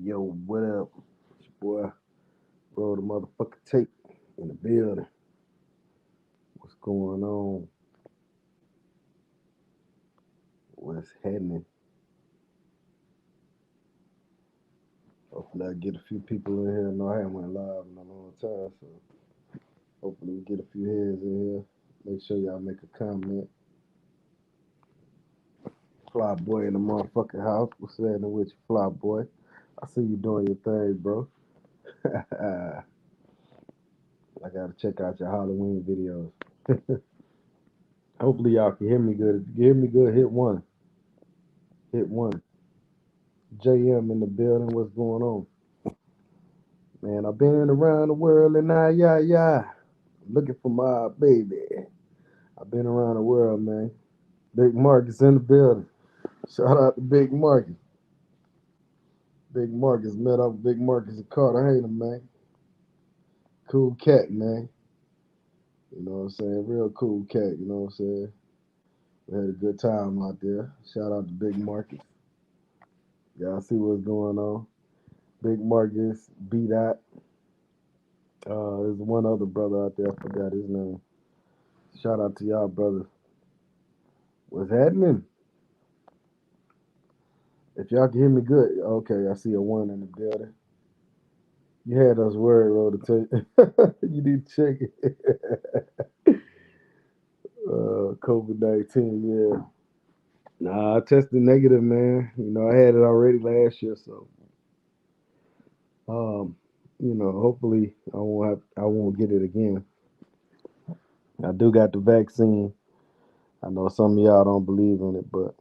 Yo, what up? It's your boy, roll the motherfucking tape in the building. What's going on? What's happening? Hopefully, I get a few people in here. No, I haven't went live in a long time, so hopefully, we get a few heads in here. Make sure y'all make a comment. Fly boy in the motherfucking house. What's happening with you, fly boy? I see you doing your thing, bro. I gotta check out your Halloween videos. Hopefully, y'all can hear me good. If you can hear me good, hit one. Hit one. JM in the building. What's going on? Man, I've been around the world and yeah. Looking for my baby. I've been around the world, man. Big Marcus in the building. Shout out to Big Marcus. Big Marcus met up with Big Marcus in Cartagena, man. Cool cat, man. You know what I'm saying? Real cool cat, you know what I'm saying? We had a good time out there. Shout out to Big Marcus. Y'all see what's going on. Big Marcus, B Dot. There's one other brother out there, I forgot his name. Shout out to y'all, brothers. What's happening? If y'all can hear me good, okay, I see a one in the building. You had us worried, Roll to you need to check it. COVID-19, yeah. Nah, I tested negative, man. You know, I had it already last year, so um, hopefully I won't get it again. I do got the vaccine. I know some of y'all don't believe in it, but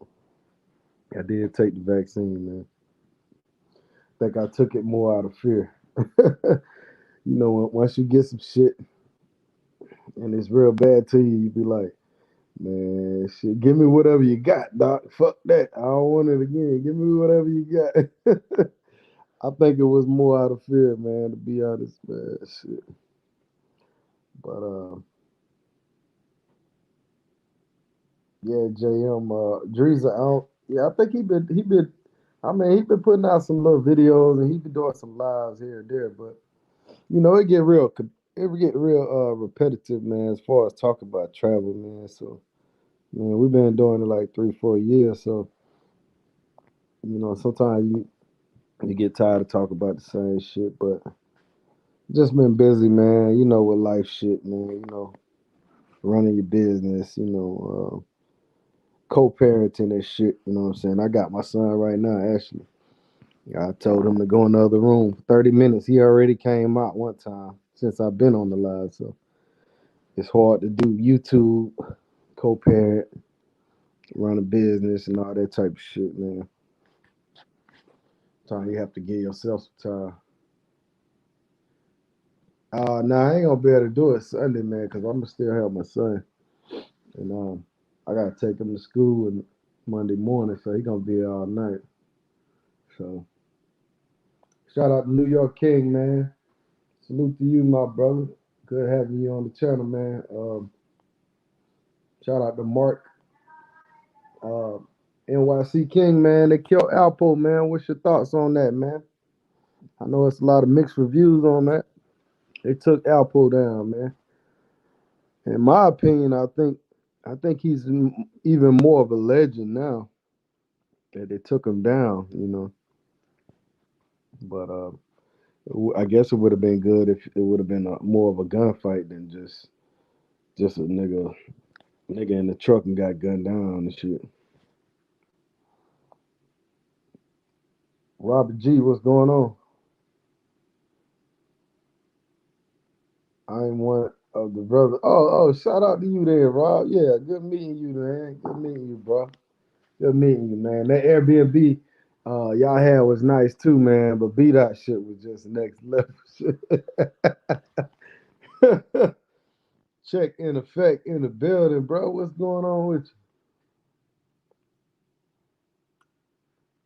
I did take the vaccine, man. I think I took it more out of fear. Once you get some shit and it's real bad to you, you be like, man, shit, give me whatever you got, doc. Fuck that. I don't want it again. Give me whatever you got. I think it was more out of fear, man, to be honest, man. Shit. But yeah, JM, Dreeza, I think he been putting out some little videos and he been doing some lives here and there, but it get real repetitive, man, as far as talking about travel, man. So man, we've been doing it like 3, 4 years, so sometimes you get tired of talking about the same shit, but just been busy, man. With life shit, man. Running your business, co-parenting and shit. You know what I'm saying? I got my son right now, actually. I told him to go in the other room for 30 minutes. He already came out one time since I've been on the live, so it's hard to do YouTube, co-parent, run a business, and all that type of shit, man. Time you have to give yourself some time. Nah, I ain't gonna be able to do it Sunday, man, because I'm gonna still have my son, and I gotta take him to school and Monday morning, so he gonna be here all night. So shout out to New York King, man. Salute to you, my brother. Good having you on the channel, man. Shout out to Mark, uh, NYC King, man. They killed Alpo, man. What's your thoughts on that, man? I know it's a lot of mixed reviews on that. They took Alpo down, man. In my opinion, I think he's even more of a legend now that they took him down, But I guess it would have been good if it would have been more of a gunfight than just a nigga in the truck and got gunned down and shit. Robert G, what's going on? I'm one of the brothers. Oh, shout out to you there, Rob. Yeah, good meeting you, man. Good meeting you, bro. Good meeting you, man. That Airbnb y'all had was nice too, man. But B dot shit was just next level shit. Check in effect in the building, bro. What's going on with you?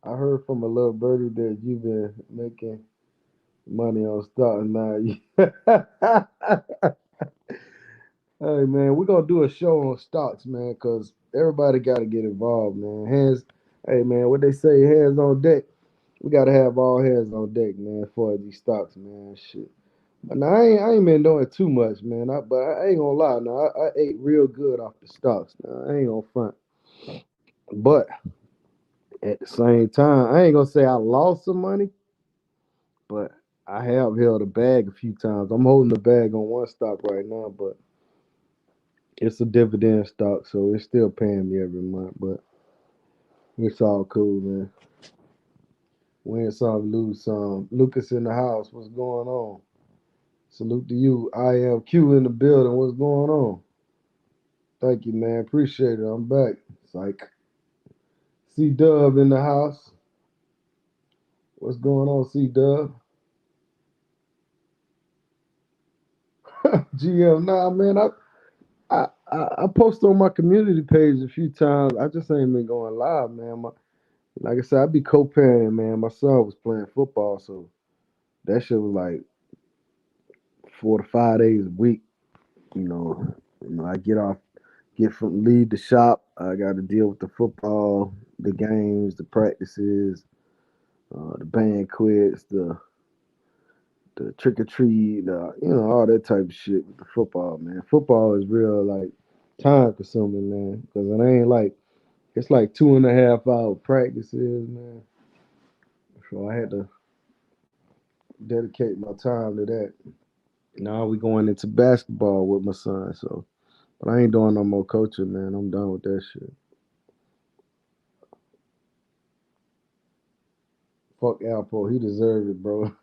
I heard from a little birdie that you've been making money on stock now. Hey man, we're gonna do a show on stocks, man, cause everybody gotta get involved, man. Hey man, what they say, hands on deck. We gotta have all hands on deck, man, for these stocks, man. Shit. But now I ain't been doing too much, man. But I ain't gonna lie. Now I ate real good off the stocks. Now I ain't gonna front. But at the same time, I ain't gonna say I lost some money, but I have held a bag a few times. I'm holding the bag on one stock right now, but it's a dividend stock, so it's still paying me every month. But it's all cool, man. Win some, lose some. Lucas in the house. What's going on? Salute to you. I am Q in the building. What's going on? Thank you, man. Appreciate it. I'm back. It's like C Dub in the house. What's going on, C Dub? GM, nah, man. I post on my community page a few times. I just ain't been going live, man. Like I said, I be co-parenting, man. My son was playing football, so that shit was like 4 to 5 days a week. I get off, get from leave the shop. I got to deal with the football, the games, the practices, the banquets, the trick or treat, all that type of shit with the football, man. Football is real like time consuming, man, because it ain't like it's like 2.5 hour practices, man. So I had to dedicate my time to that. Now we going into basketball with my son, so but I ain't doing no more coaching, man. I'm done with that shit. Fuck Alpo, he deserved it, bro.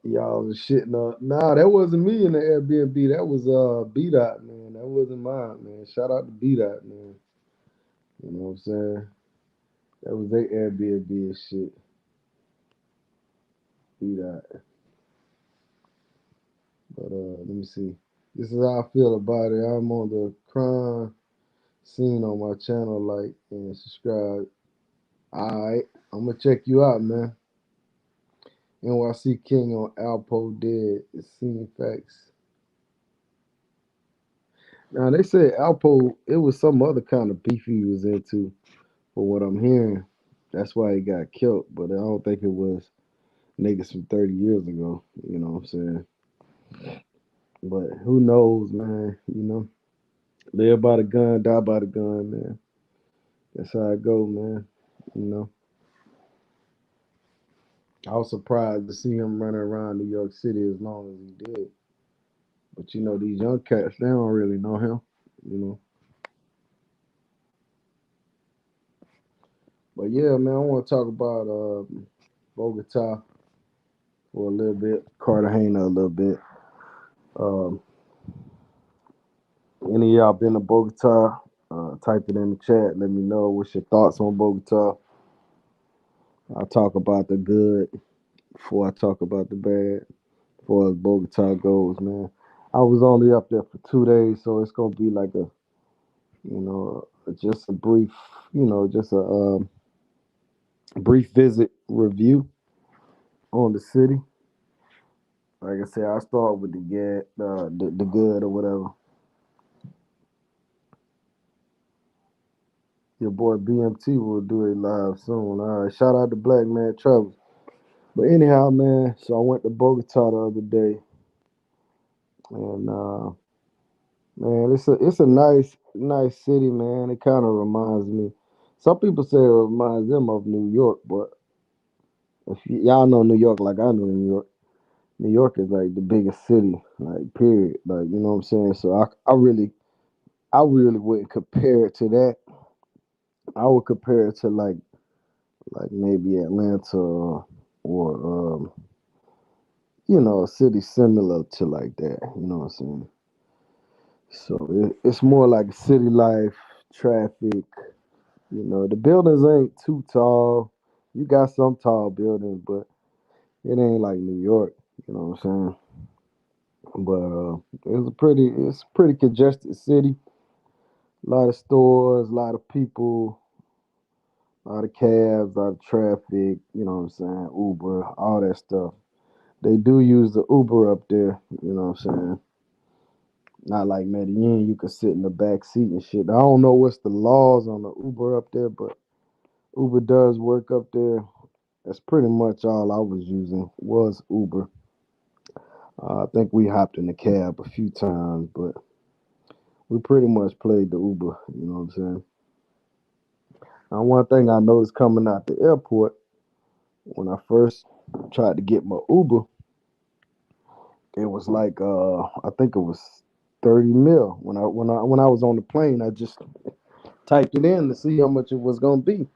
Y'all was shitting up. Nah, that wasn't me in the Airbnb. That was B Dot, man. That wasn't mine, man. Shout out to B Dot, man. You know what I'm saying? That was their Airbnb and shit. B Dot. But let me see. This is how I feel about it. I'm on the crime scene on my channel, like and subscribe. Alright. I'm gonna check you out, man. NYC King on Alpo dead. It's seen facts. Now they said Alpo, it was some other kind of beef he was into, for what I'm hearing. That's why he got killed. But I don't think it was niggas from 30 years ago. You know what I'm saying? But who knows, man? Live by the gun, die by the gun, man. That's how it go, man. You know, I was surprised to see him running around New York City as long as he did. But these young cats, they don't really know him. You know. But yeah, man, I want to talk about Bogota for a little bit, Cartagena a little bit. Um, any of y'all been to Bogota? Type it in the chat. Let me know what's your thoughts on Bogota. I'll talk about the good before I talk about the bad. As far as Bogota goes, man. I was only up there for 2 days, so it's gonna be like just a brief, just a brief visit review on the city. Like I said, I'll start with the good or whatever. Your boy BMT will do it live soon. All right, shout out to Black Man Travel. But anyhow, man, so I went to Bogota the other day, and man, it's a nice city, man. It kind of reminds me. Some people say it reminds them of New York, but if y'all know New York like I know New York, New York is like the biggest city, like period. Like you know what I'm saying. So I really wouldn't compare it to that. I would compare it to like maybe Atlanta or a city similar to like that. You know what I'm saying? So it's more like city life, traffic. The buildings ain't too tall. You got some tall buildings, but it ain't like New York. You know what I'm saying? But it's a pretty congested city. A lot of stores, a lot of people, a lot of cabs, a lot of traffic. You know what I'm saying? Uber, all that stuff. They do use the Uber up there. You know what I'm saying? Not like Medellin, you could sit in the back seat and shit. I don't know what's the laws on the Uber up there, but Uber does work up there. That's pretty much all I was using was Uber. I think we hopped in the cab a few times, but we pretty much played the Uber. You know what I'm saying? Now, one thing I noticed coming out the airport when I first tried to get my Uber, it was like I think it was 30 mil. When I was on the plane, I just typed it in to see how much it was gonna be.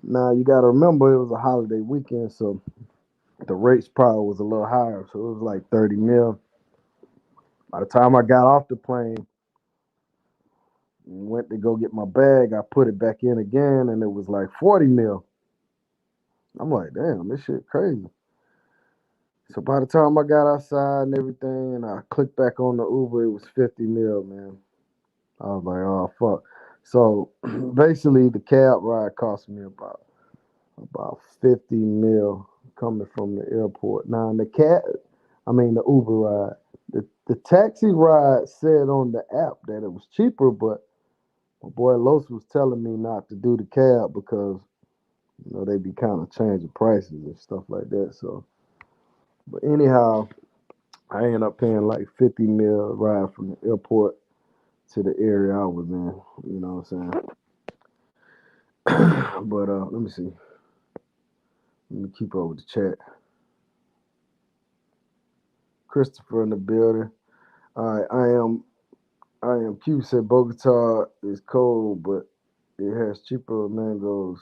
Now you gotta remember it was a holiday weekend, so the rates probably was a little higher. So it was like 30 mil. By the time I got off the plane and went to go get my bag, I put it back in again and it was like 40 mil. I'm like, damn, this shit crazy. So by the time I got outside and everything and I clicked back on the Uber, it was 50 mil, man. I was like, oh fuck. So basically the cab ride cost me about 50 mil coming from the airport. Now in the Uber ride. The taxi ride said on the app that it was cheaper, but my boy Los was telling me not to do the cab because they be kind of changing prices and stuff like that. So, but anyhow, I ended up paying like 50 mil ride from the airport to the area I was in. You know what I'm saying? But let me see. Let me keep up with the chat. Christopher in the building. All right, I am Q said Bogota is cold, but it has cheaper mangoes.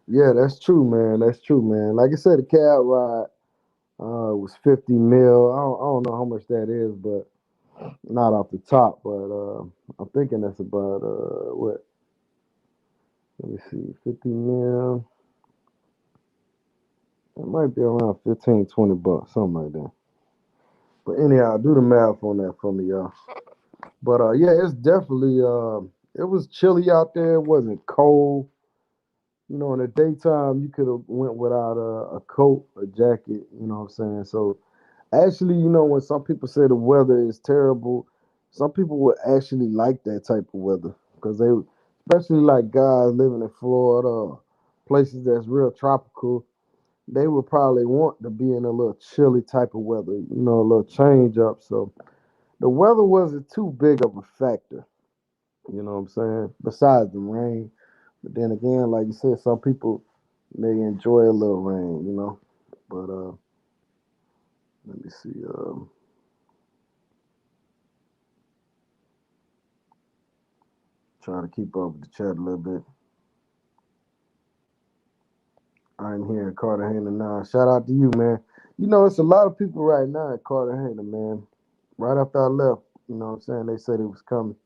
Yeah, that's true, man. That's true, man. Like I said, the cab ride was 50 mil. I don't know how much that is, but not off the top. But I'm thinking that's about what? Let me see, 50 mil. It might be around 15, 20 bucks, something like that. But anyhow, do the math on that for me, y'all. But yeah, it's definitely it was chilly out there. It wasn't cold. In the daytime you could have went without a coat, a jacket. You know what I'm saying? So actually, when some people say the weather is terrible, some people would actually like that type of weather because especially like guys living in Florida, places that's real tropical, they would probably want to be in a little chilly type of weather. A little change up. So the weather wasn't too big of a factor. You know what I'm saying? Besides the rain. But then again, like you said, some people may enjoy a little rain, But let me see. Trying to keep up with the chat a little bit. I'm here in Cartagena now. Shout out to you, man. It's a lot of people right now in Cartagena, man. Right after I left, you know what I'm saying? They said it was coming.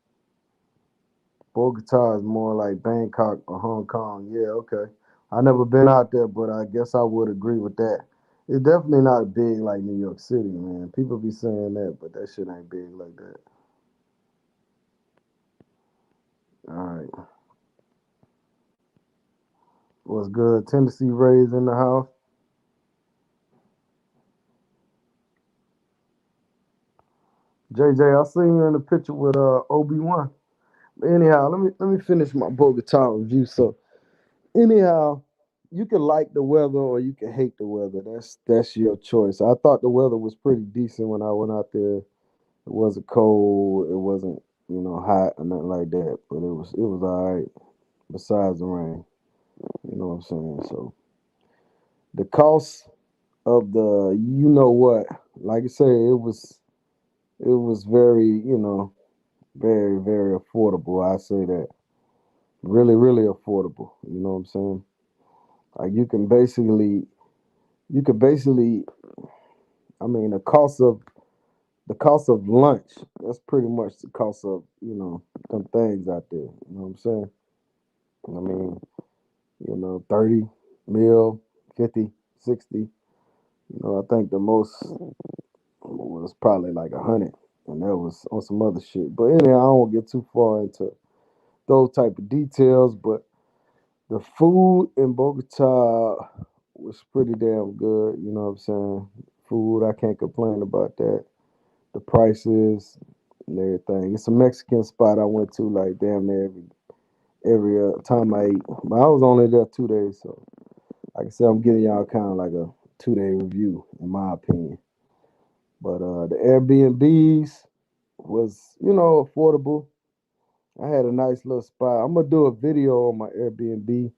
Bogota is more like Bangkok or Hong Kong. Yeah, okay. I never been out there, but I guess I would agree with that. It's definitely not big like New York City, man. People be saying that, but that shit ain't big like that. All right. What's good? Tennessee Rays in the house. JJ, I seen you in the picture with Obi-Wan. But anyhow, let me finish my Bogota review. So anyhow, you can like the weather or you can hate the weather. That's your choice. I thought the weather was pretty decent when I went out there. It wasn't cold. It wasn't hot or nothing like that. But it was all right. Besides the rain, you know what I'm saying. So the cost of the what, like I say, it was very very very affordable. I say that really really affordable. You know what I'm saying. Like you can basically I mean the cost of lunch, that's pretty much the cost of, them things out there. You know what I'm saying? I mean, 30 mil, 50, 60. I think the most was probably like 100. And that was on some other shit. But anyhow, I don't get too far into those type of details. But the food in Bogota was pretty damn good. You know what I'm saying? Food, I can't complain about that. The prices, and everything. It's a Mexican spot I went to like damn near every time I ate. But I was only there 2 days, so like I said, I'm giving y'all kind of like a 2 day review in my opinion. But the Airbnbs was affordable. I had a nice little spot. I'm gonna do a video on my Airbnb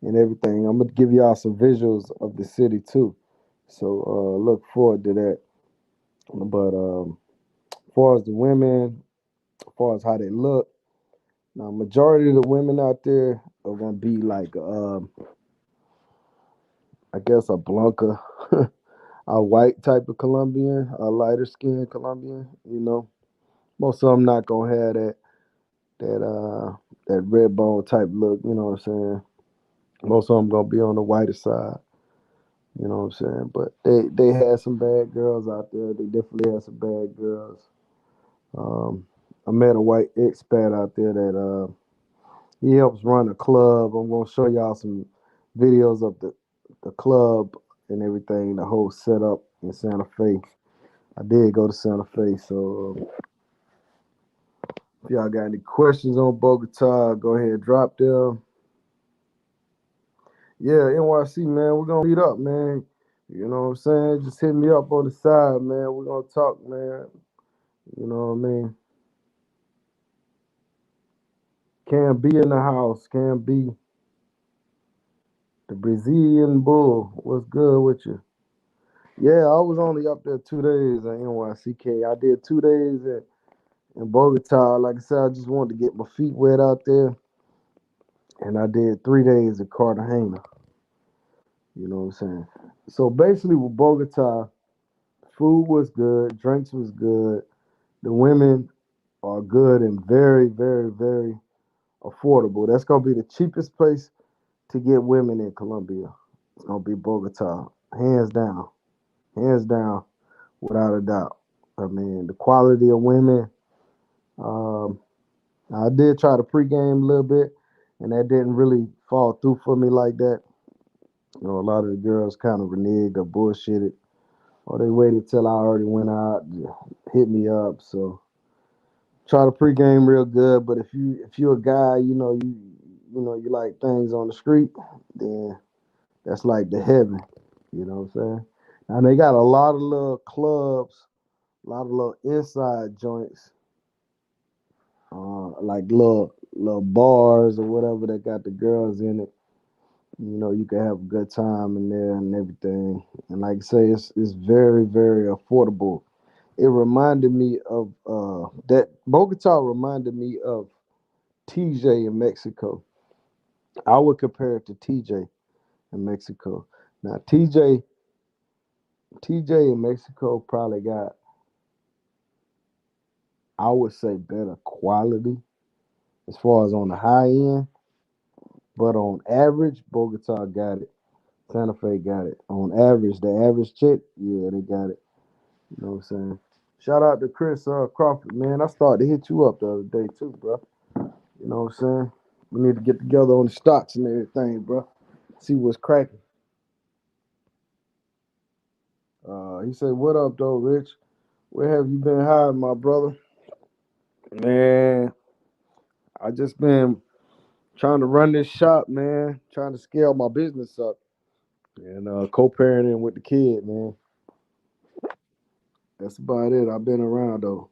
and everything. I'm gonna give y'all some visuals of the city too. So look forward to that. But as far as the women, as far as how they look, now majority of the women out there are gonna be like I guess a Blanca, a white type of Colombian, a lighter skinned Colombian. Most of them not gonna have that red bone type look. You know what I'm saying? Most of them gonna be on the whiter side. You know what I'm saying? But they had some bad girls out there. They definitely had some bad girls. Um, I met a white expat out there that he helps run a club. I'm gonna show y'all some videos of the club and everything, the whole setup in Santa Fe. I did go to Santa Fe, so if y'all got any questions on Bogota, go ahead drop them. Yeah, NYC man, we're gonna meet up, man. You know what I'm saying? Just hit me up on the side, man. We're gonna talk, man. You know what I mean? Can be in the house, can be the Brazilian bull. What's good with you? Yeah, I was only up there 2 days at NYCK. I did 2 days in Bogota. Like I said, I just wanted to get my feet wet out there. And I did 3 days at Cartagena. You know what I'm saying? So basically with Bogota, food was good, drinks was good. The women are good and very, very, very affordable. That's gonna be the cheapest place to get women in Colombia. It's gonna be Bogota, hands down, without a doubt. I mean, the quality of women. Um, I did try to pregame a little bit, and that didn't really fall through for me like that. A lot of the girls kind of reneged or bullshitted, or they waited till I already went out, hit me up. So try to pregame real good. But if you're a guy, you like things on the street, then that's like the heaven. You know what I'm saying? And they got a lot of little clubs, a lot of little inside joints, like little bars or whatever that got the girls in it. You can have a good time in there and everything. And like I say, it's very, very affordable. It reminded me of that Bogota reminded me of TJ in Mexico. I would compare it to TJ in Mexico. Now TJ in Mexico probably got, I would say, better quality as far as on the high end, but on average, Bogota got it. Santa Fe got it. On average, the average chick, yeah, they got it. You know what I'm saying? Shout out to Chris Crawford, man. I started to hit you up the other day too, bro. You know what I'm saying? We need to get together on the stocks and everything, bro. See what's cracking. He said, "What up, though, Rich? Where have you been hiding, my brother?" Man, I just been trying to run this shop, man. Trying to scale my business up and co-parenting with the kid, man. That's about it. I've been around though.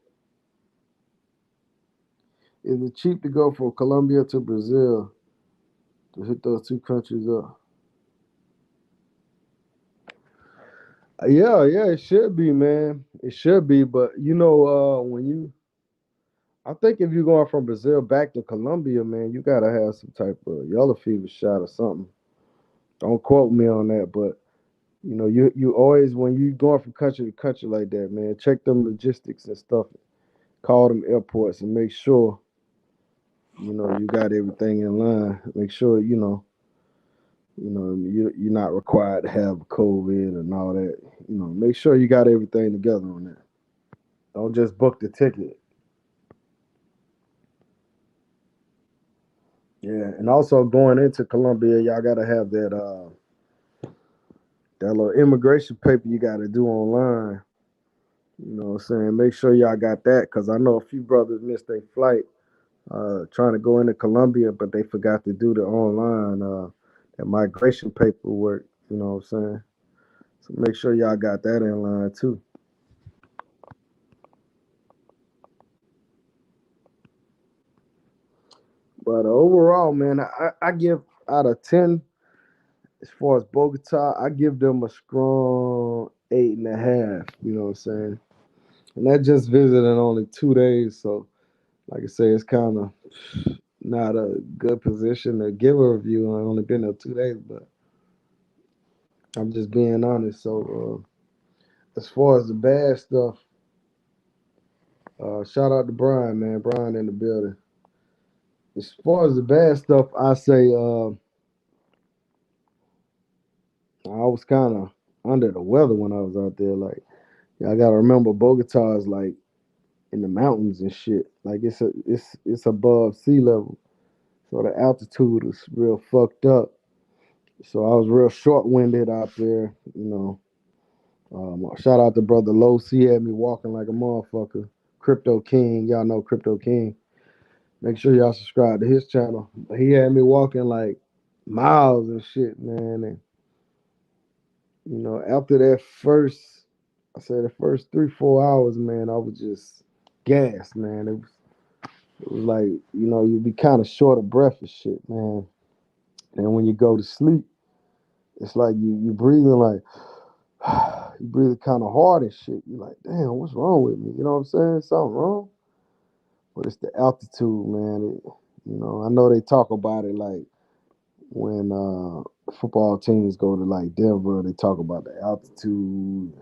Is it cheap to go from Colombia to Brazil to hit those two countries up? Yeah, it should be, man. It should be, but I think if you're going from Brazil back to Colombia, man, you gotta have some type of yellow fever shot or something. Don't quote me on that, but you always when you going from country to country like that, man, check them logistics and stuff. Call them airports and make sure you got everything in line. Make sure you're not required to have COVID and all that. Make sure you got everything together on that. Don't just book the ticket. Yeah, and also going into Colombia, y'all gotta have that little immigration paper you gotta do online. You know what I'm saying? Make sure y'all got that because I know a few brothers missed their flight trying to go into Colombia, but they forgot to do the online that migration paperwork. You know what I'm saying? So make sure y'all got that in line too. But overall, man, I give out of 10 as far as Bogota, I give them a strong 8.5. You know what I'm saying? And that just visited only 2 days, so like I say, it's kind of not a good position to give a review. I only been there 2 days, but I'm just being honest. So as far as the bad stuff, shout out to Brian, man. Brian in the building. As far as the bad stuff, I say I was kind of under the weather when I was out there. Like, yeah, I gotta remember Bogota is like in the mountains and shit. Like it's above sea level, so the altitude is real fucked up. So I was real short winded out there. Shout out to brother Los. He had me walking like a motherfucker. Crypto King, y'all know Crypto King. Make sure y'all subscribe to his channel. He had me walking like miles and shit, man. And after that first, I said the first 3 4 hours, man, I was just gassed, man. It was like you'd be kind of short of breath and shit, man. And when you go to sleep, it's like you breathing like you breathing kind of hard and shit. You're like, damn, what's wrong with me? You know what I'm saying? Something wrong. But it's the altitude, man. I know they talk about it like when football teams go to like Denver, they talk about the altitude.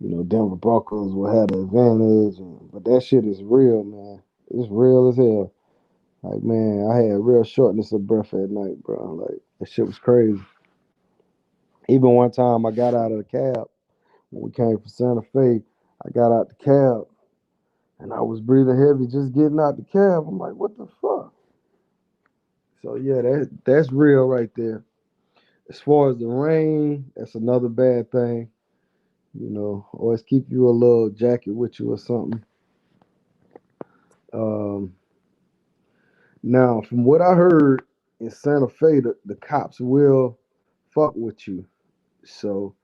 Denver Broncos will have the advantage, but that shit is real, man. It's real as hell. Like, man, I had real shortness of breath at night, bro. Like, that shit was crazy. Even one time I got out of the cab when we came from Santa Fe. I got out the cab and I was breathing heavy just getting out the cab. I'm like, what the fuck? So yeah, that's real right there. As far as the rain, that's another bad thing. Always keep you a little jacket with you or something. Um, Now, from what I heard in Santa Fe, the cops will fuck with you. So,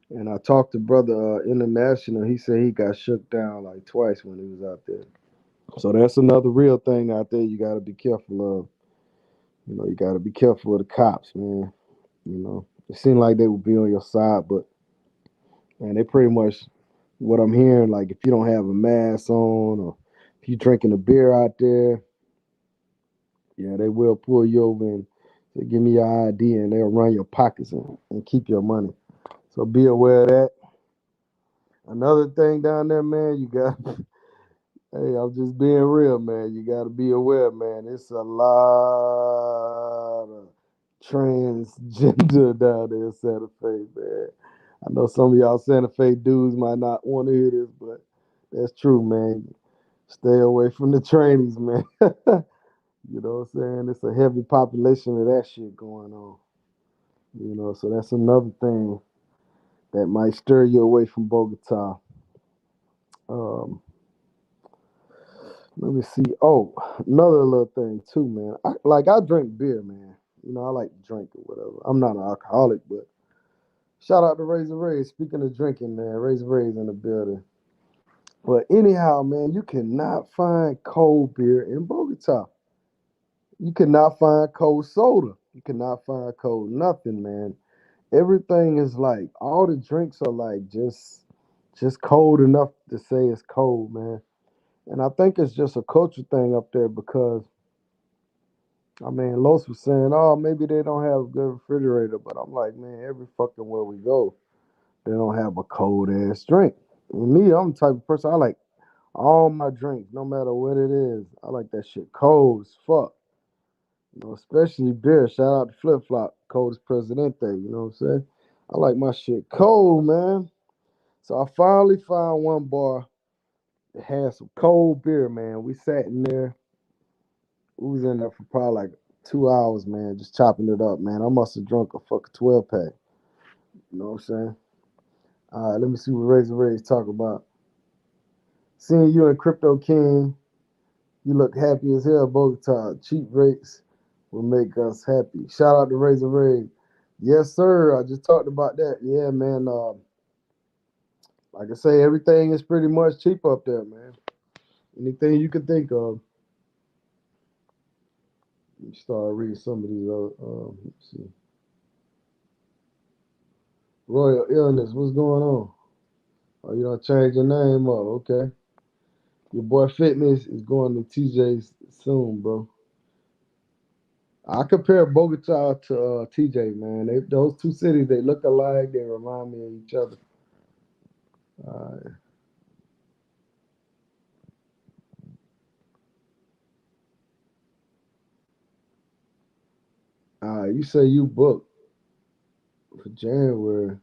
and I talked to brother International. He said he got shook down like twice when he was out there. So that's another real thing out there. You got to be careful of. You got to be careful of the cops, man. It seemed like they would be on your side, but man, they pretty much what I'm hearing. Like if you don't have a mask on, or if you drinking a beer out there, yeah, they will pull you over and say, give me your ID, and they'll run your pockets and keep your money. So be aware of that. Another thing down there, man, you got, hey, I'm just being real, man. You got to be aware, man. It's a lot of transgender down there in Santa Fe, man. I know some of y'all Santa Fe dudes might not want to hear this, but that's true, man. Stay away from the trainees, man. You know what I'm saying? It's a heavy population of that shit going on. So that's another thing that might stir you away from Bogota. Um, Let me see. Oh, another little thing too, man. I drink beer, man. I like to drink or whatever. I'm not an alcoholic, but shout out to Razor Rays. Speaking of drinking, man, Razor Rays in the building. But anyhow, man, you cannot find cold beer in Bogota. You cannot find cold soda. You cannot find cold nothing, man. Everything is like all the drinks are like just cold enough to say it's cold, man. And I think it's just a culture thing up there because I mean Los was saying, oh, maybe they don't have a good refrigerator, but I'm like, man, every fucking where we go, they don't have a cold ass drink. And me, I'm the type of person I like all my drinks, no matter what it is. I like that shit cold as fuck. Especially beer. Shout out to Flip Flop, coldest Presidente. You know what I'm saying? I like my shit cold, man. So I finally found one bar that had some cold beer, man. We sat in there. We was in there for probably like 2 hours, man, just chopping it up, man. I must have drunk a fucking 12 pack. You know what I'm saying? All right, let me see what Razor Ray's talk about. Seeing you in Crypto King, you look happy as hell, Bogota. Cheap rates will make us happy. Shout out to Razor Ray. Yes, sir. I just talked about that. Yeah, man. Like I say, everything is pretty much cheap up there, man. Anything you can think of. Let me start reading some of these other. Let's see. Royal Illness, what's going on? Oh, you don't change your name up, okay? Your boy Fitness is going to TJ's soon, bro. I compare Bogota to TJ, man. Those two cities, they look alike. They remind me of each other. Uh, you say you booked for January.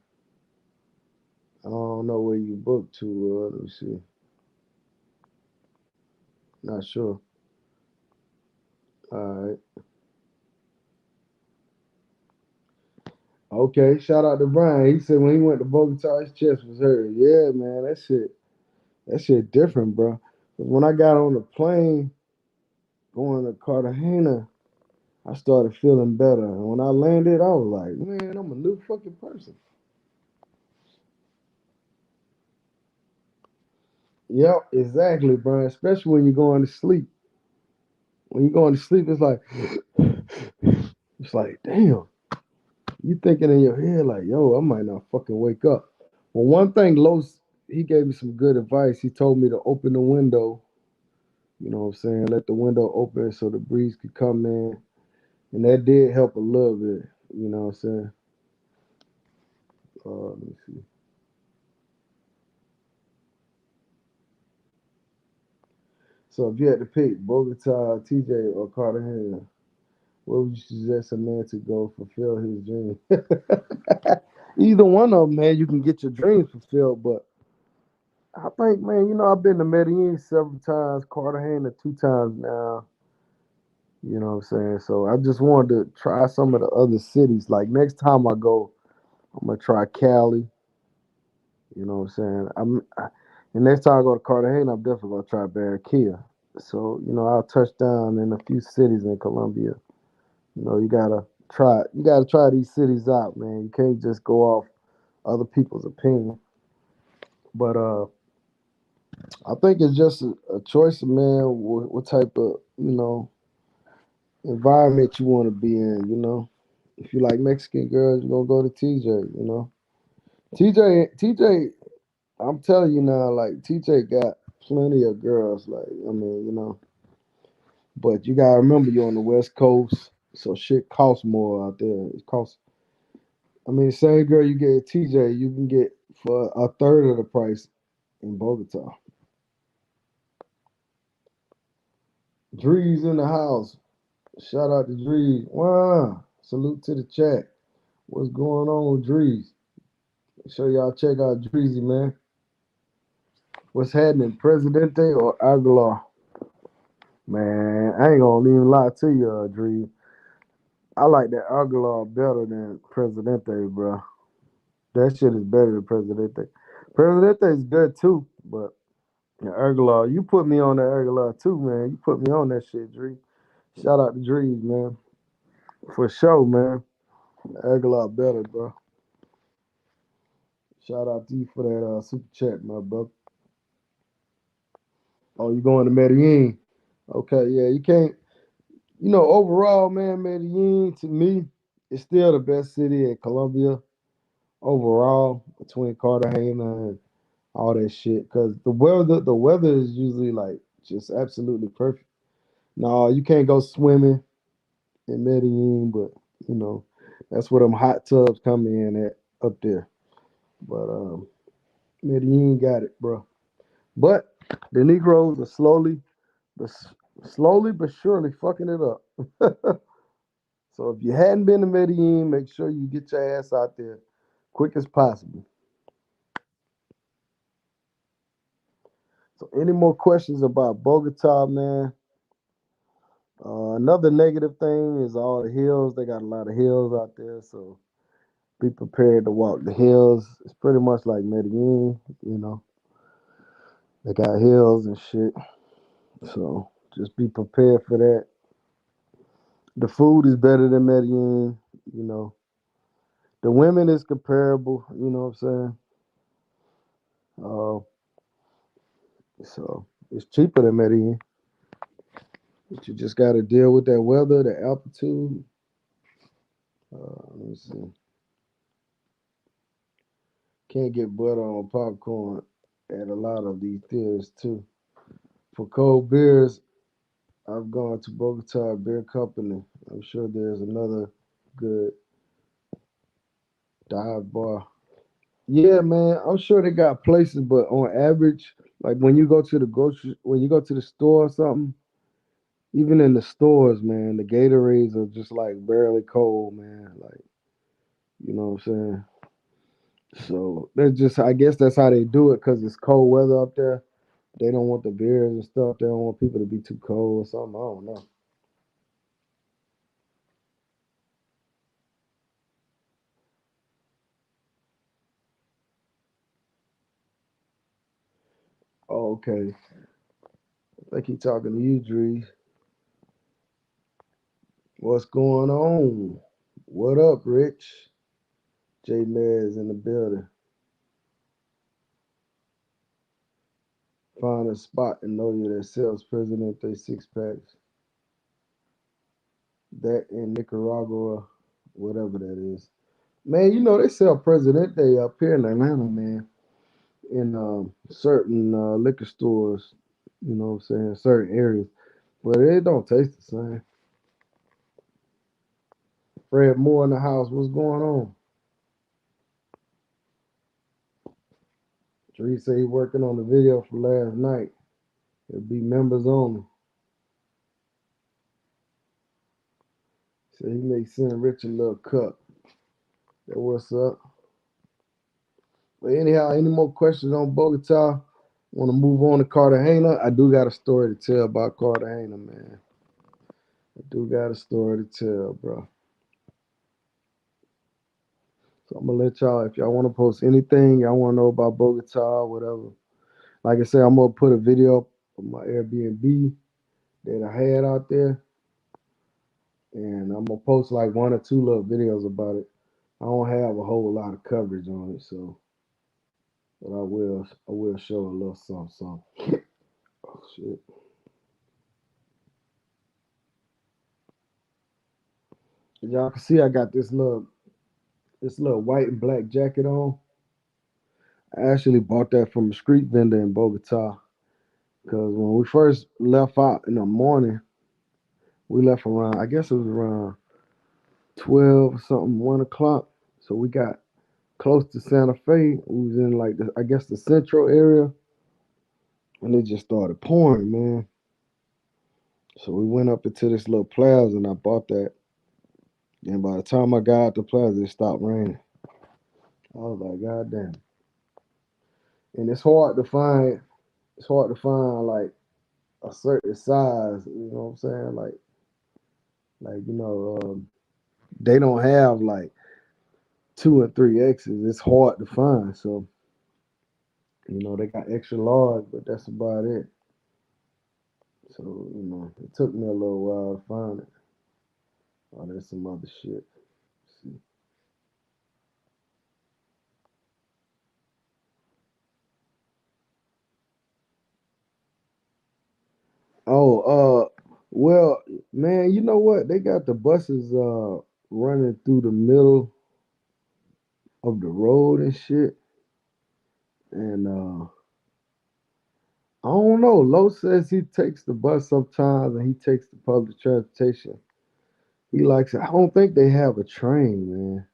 I don't know where you booked to. Let me see. Not sure. All right. Okay. Shout out to Brian. He said when he went to Bogota, his chest was hurt. Yeah, man. That shit different, bro. 'Cause when I got on the plane going to Cartagena, I started feeling better. And when I landed, I was like, man, I'm a new fucking person. Yep, exactly, Brian. Especially when you're going to sleep. When you're going to sleep, it's like, damn. You thinking in your head like, yo, I might not fucking wake up. Well, one thing, Los, he gave me some good advice. He told me to open the window. You know what I'm saying? Let the window open so the breeze could come in, and that did help a little bit. You know what I'm saying? Let me see. So if you had to pick Bogota, TJ, or Cartagena, where would you suggest a man to go fulfill his dream? Either one of them, man, you can get your dreams fulfilled. But I think, man, I've been to Medellin several times, Cartagena two times now. You know what I'm saying? So I just wanted to try some of the other cities. Like next time I go, I'm gonna try Cali. You know what I'm saying? And next time I go to Cartagena, I'm definitely gonna try Barranquilla. So I'll touch down in a few cities in Colombia. You gotta try these cities out, man. You can't just go off other people's opinion. But I think it's just a choice of man what type of environment you want to be in. If you like Mexican girls, you're gonna go to TJ. TJ. I'm telling you now, like TJ got plenty of girls. Like I mean, but you gotta remember you're on the West Coast, so shit costs more out there. It costs. I mean, same girl you get at TJ, you can get for a third of the price in Bogota. Drees in the house. Shout out to Drees. Wow. Salute to the chat. What's going on with Drees? Make sure y'all check out Dreezy, man. What's happening, Presidente or Aguilar? Man, I ain't gonna even lie to you, Drees. I like that Aguilar better than Presidente, bro. That shit is better than Presidente. Presidente is good too, but Aguilar, you put me on that Aguilar too, man. You put me on that shit, Dree. Shout out to Drees, man. For sure, man. Aguilar better, bro. Shout out to you for that super chat, my brother. Oh, you going to Medellin? Okay, yeah, you can't. Overall, man, Medellin to me is still the best city in Colombia. Overall, between Cartagena and all that shit, because the weather is usually like just absolutely perfect. No, you can't go swimming in Medellin, but you know that's where them hot tubs come in at up there. But Medellin got it, bro. But the Negroes are but slowly but surely fucking it up. So if you hadn't been to Medellin, make sure you get your ass out there quick as possible. So any more questions about Bogota, man? Another negative thing is all the hills. They got a lot of hills out there, so be prepared to walk the hills. It's pretty much like Medellin. They got hills and shit. So just be prepared for that. The food is better than Medellin. You know, the women is comparable. You know what I'm saying? So it's cheaper than Medellin. But you just got to deal with that weather, the altitude. Let me see. Can't get butter on popcorn at a lot of these theaters too. For cold beers, I've gone to Bogota Beer Company. I'm sure there's another good dive bar. Yeah, man, I'm sure they got places, but on average, like when you go to the when you go to the store or something, even in the stores, man, the Gatorades are just like barely cold, man. Like, you know what I'm saying? So that's just, I guess that's how they do it because it's cold weather up there. They don't want the beers and stuff. They don't want people to be too cold or something. I don't know. Oh, okay. I think he talking to you, Dre. What's going on? What up, Rich? J Mez in the building. Find a spot and know you that sells Presidente six packs. That in Nicaragua, whatever that is. Man, you know they sell Presidente up here in Atlanta, man. In certain liquor stores, you know what I'm saying, certain areas. But it don't taste the same. Fred Moore in the house, what's going on? Therese say he working on the video from last night. It'll be members only. So he may send Rich a little cup. That what's up. But anyhow, any more questions on Bogota? Want to move on to Cartagena? I do got a story to tell about Cartagena, man. I do got a story to tell, bro. So I'm gonna let y'all, if y'all want to post anything, y'all want to know about Bogota, whatever. Like I said, I'm gonna put a video up of my Airbnb that I had out there, and I'm gonna post like one or two little videos about it. I don't have a whole lot of coverage on it, so but I will show a little something, something. Oh shit! Y'all can see I got this little white and black jacket on. I actually bought that from a street vendor in Bogota because when we first left out in the morning, we left around, I guess it was around 12 something, 1 o'clock. So we got close to Santa Fe. We was in like I guess the central area, and it just started pouring, man. So we went up into this little plaza, and I bought that. And by the time I got out the plaza, it stopped raining. I was like, God damn. And it's hard to find. It's hard to find like a certain size. You know what I'm saying? They don't have like two and three X's. It's hard to find. So they got extra large, but that's about it. So it took me a little while to find it. Oh, there's some other shit. Let's see. Oh, well, man, you know what? They got the buses running through the middle of the road and shit. And I don't know. Lo says he takes the bus sometimes and he takes the public transportation. He likes it. I don't think they have a train, man.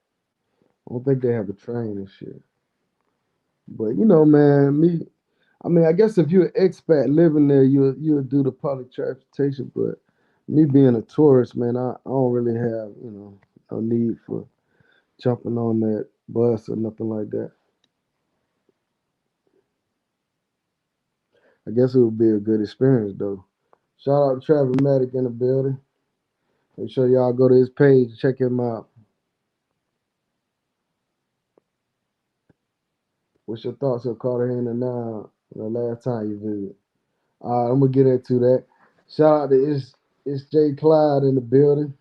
I don't think they have a train and shit. But man, I mean, I guess if you're an expat living there, you'll do the public transportation. But me being a tourist, man, I don't really have no need for jumping on that bus or nothing like that. I guess it would be a good experience though. Shout out to Travelmatic in the building. Make sure y'all go to his page, check him out. What's your thoughts on Cartagena now? The last time you visited. All right, I'm gonna get into that. Shout out to it's J Clyde in the building.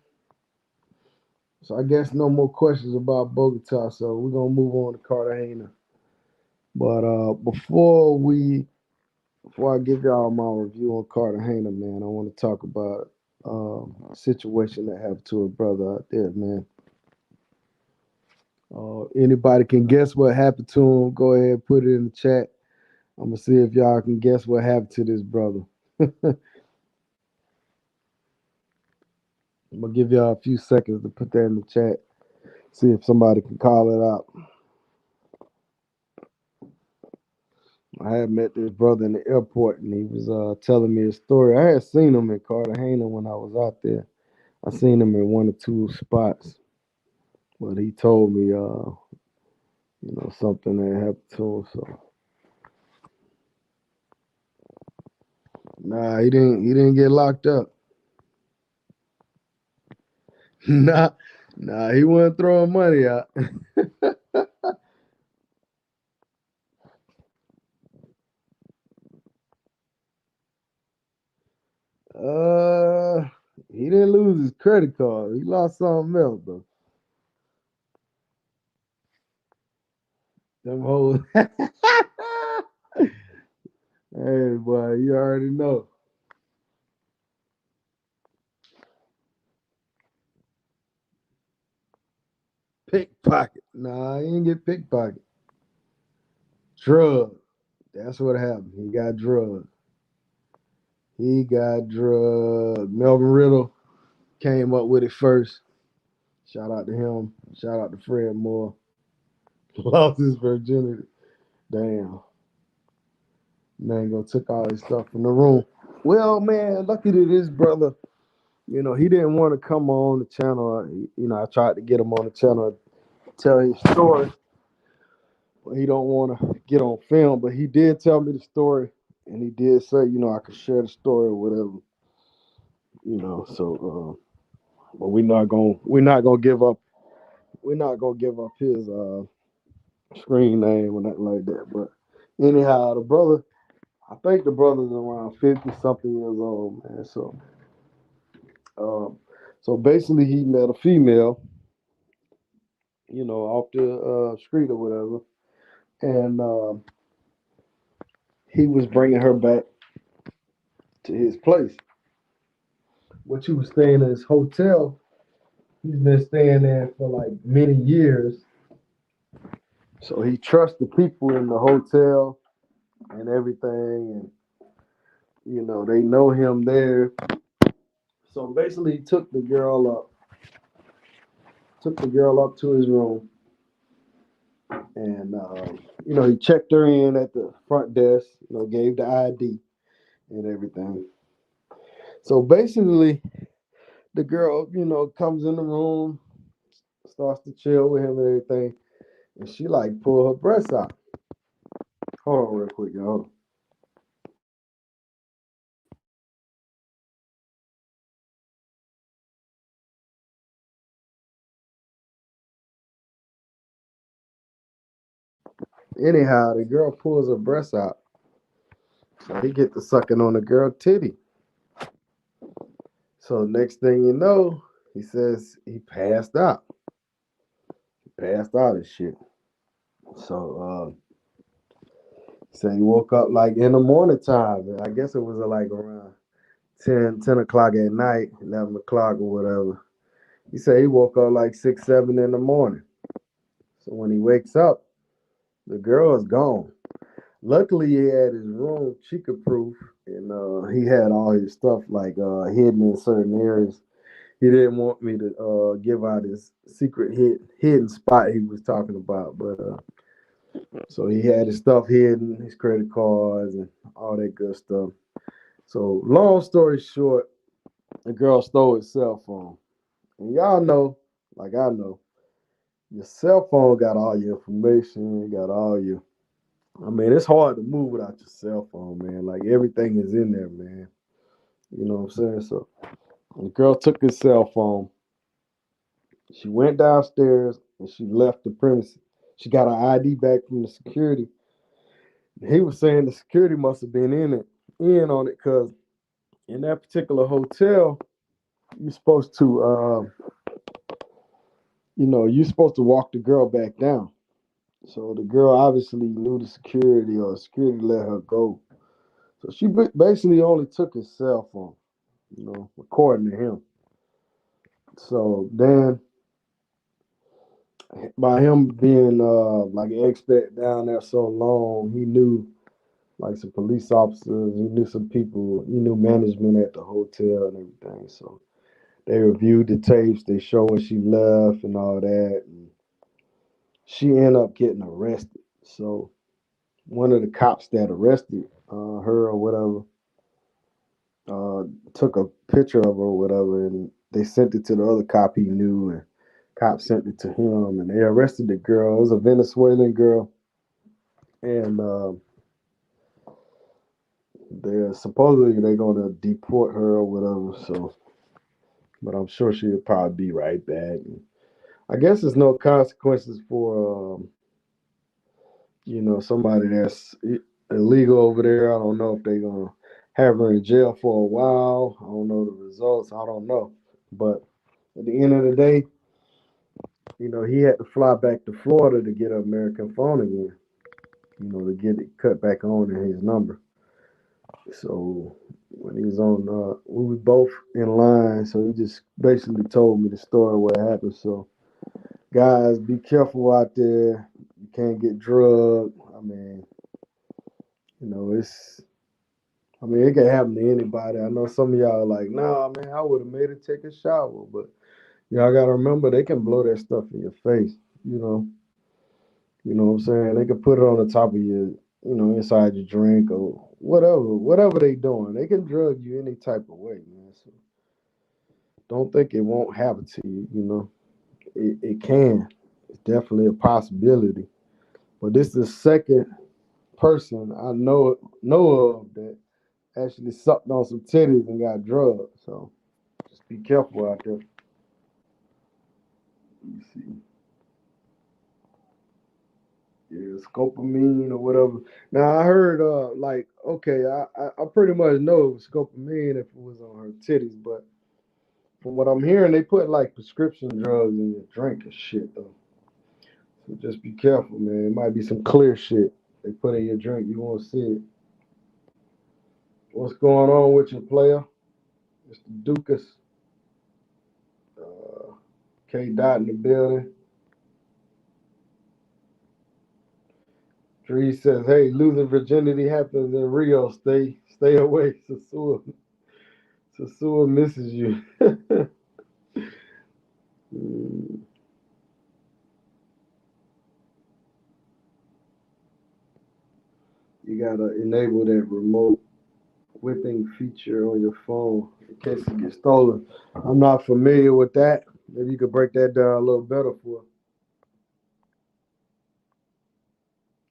So I guess no more questions about Bogota. So we're gonna move on to Cartagena. But before I give y'all my review on Cartagena, man, I want to talk about a situation that happened to a brother out there, man. Anybody can guess what happened to him? Go ahead, and put it in the chat. I'm gonna see if y'all can guess what happened to this brother. I'm gonna give y'all a few seconds to put that in the chat. See if somebody can call it out. I had met this brother in the airport, and he was telling me a story. I had seen him in Cartagena when I was out there. I seen him in one or two spots, but he told me, something that happened to him. So, nah, he didn't. He didn't get locked up. nah, nah, he wasn't throwing money out. uh, he didn't lose his credit card. He lost something else though. Them hoes. Hey, boy, you already know. Pickpocket. Nah, he didn't get pickpocket. Drug. That's what happened. He got drugged. He got drugged. Melvin Riddle came up with it first. Shout out to him. Shout out to Fred Moore. Lost his virginity. Damn. Man, go took all his stuff from the room. Well, man, lucky to this brother. He didn't want to come on the channel. I tried to get him on the channel, tell his story. But he don't want to get on film. But he did tell me the story, and he did say, I could share the story or whatever. So, but we're not gonna give up. We're not gonna give up his screen name or nothing like that. But anyhow, the brother, I think the brother's around 50 something years old, man. Um, so basically, he met a female, off the street or whatever, and he was bringing her back to his place, which he was staying in his hotel. He's been staying there for like many years, so he trusts the people in the hotel and everything, and they know him there. So basically, he took the girl up to his room, and he checked her in at the front desk. Gave the ID and everything. So basically, the girl, comes in the room, starts to chill with him and everything, and she like pull her breasts out. Hold on, real quick, y'all. Anyhow, the girl pulls her breasts out, so he get to sucking on the girl titty. So next thing you know, he says he passed out. He passed out and shit. So he said he woke up like in the morning time. I guess it was like around 10 o'clock at night, 11 o'clock or whatever. He said he woke up like 6, 7 in the morning. So when he wakes up, the girl is gone. Luckily, he had his room chica proof, and he had all his stuff like hidden in certain areas. He didn't want me to give out his secret hidden spot he was talking about, but so he had his stuff hidden, his credit cards, and all that good stuff. So long story short, the girl stole his cell phone, and y'all know, like I know, your cell phone got all your information, it got all your. I mean, it's hard to move without your cell phone, man. Like everything is in there, man. You know what I'm saying? So the girl took his cell phone. She went downstairs and she left the premises. She got her ID back from the security. He was saying the security must have been in on it, because in that particular hotel, you're supposed to, you're supposed to walk the girl back down. So the girl obviously knew the security, or security let her go. So she basically only took his cell phone, according to him. So then, by him being like an expat down there so long, he knew like some police officers, he knew some people, he knew management at the hotel and everything. So they reviewed the tapes, they show when she left and all that. And she ended up getting arrested. So one of the cops that arrested her or whatever uh, took a picture of her or whatever, and they sent it to the other cop he knew, and cop sent it to him, and they arrested the girl. It was a Venezuelan girl, and they're supposedly they're gonna deport her or whatever. So, but I'm sure she'll probably be right back. And I guess there's no consequences for somebody that's illegal over there. I don't know if they're gonna have her in jail for a while. I don't know the results. I don't know, but at the end of the day, he had to fly back to Florida to get an American phone again, to get it cut back on in his number. So when he was on, we were both in line. So he just basically told me the story of what happened. So guys, be careful out there. You can't get drugged. I mean, it's. I mean, it can happen to anybody. I know some of y'all are like, nah, man, I would have made it take a shower, but y'all gotta remember they can blow that stuff in your face. You know, you know what I'm saying? They can put it on the top of your, inside your drink or whatever they doing. They can drug you any type of way, man. So don't think it won't happen to you. It can. It's definitely a possibility. But this is the second person I know of that actually sucked on some titties and got drugged. So just be careful out there. Let me see. Yeah, scopamine or whatever. Now I heard like okay, I pretty much know it was scopamine if it was on her titties, but from what I'm hearing, they put like prescription drugs in your drink and shit though. So just be careful, man. It might be some clear shit they put in your drink. You won't see it. What's going on with your player, Mr. Dukas? Uh, K. Dot in the building. Tree says, "Hey, losing virginity happens in Rio. Stay away. Sasua misses you." Mm, you gotta enable that remote whipping feature on your phone in case it gets stolen. I'm not familiar with that. Maybe you could break that down a little better for us.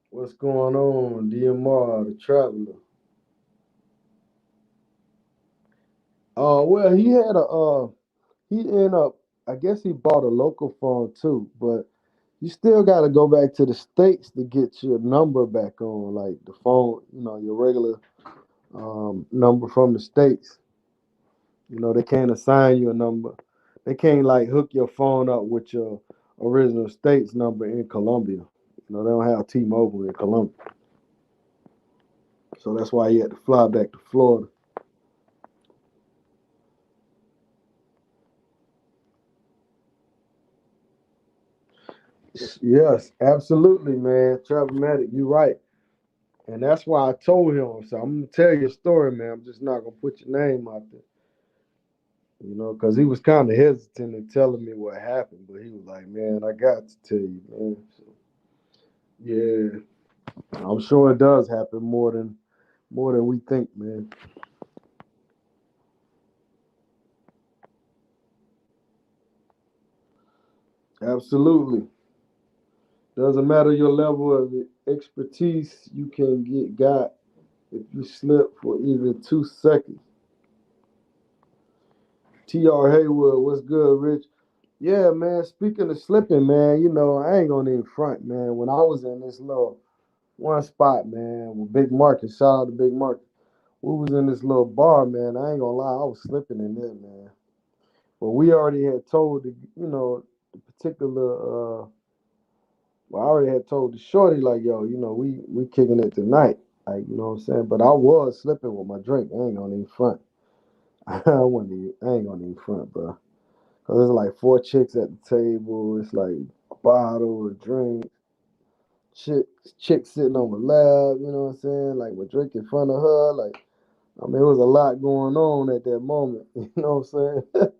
What's going on, DMR, the traveler? Well, he ended up. I guess he bought a local phone too, but you still got to go back to the states to get your number back on, like the phone, your regular number from the states. They can't assign you a number. They can't like hook your phone up with your original state's number in Colombia. They don't have T-Mobile in Colombia, so that's why he had to fly back to Florida. Yes, absolutely, man. Travelmatic, you're right. And that's why I told him, so I'm gonna tell you a story, man. I'm just not gonna put your name out there, because he was kind of hesitant in telling me what happened, but he was like, "Man, I got to tell you, man." So, yeah, I'm sure it does happen more than we think, man. Absolutely. Doesn't matter your level of expertise, you can get got if you slip for even 2 seconds. T.R. Haywood, what's good, Rich? Yeah, man. Speaking of slipping, man, I ain't gonna even front, man. When I was in this little one spot, man, with Big Marcus. Shout out to Big Marcus. We was in this little bar, man. I ain't gonna lie, I was slipping in there, man. But we already had told the particular well, I already had told the shorty like, yo, we kicking it tonight. Like, you know what I'm saying? But I was slipping with my drink. I ain't gonna even front. I ain't gonna even front, bro. Cause there's like four chicks at the table. It's like a bottle, a drink, chick, chick sitting on my lap. You know what I'm saying? Like my drink in front of her. Like, I mean, it was a lot going on at that moment. You know what I'm saying?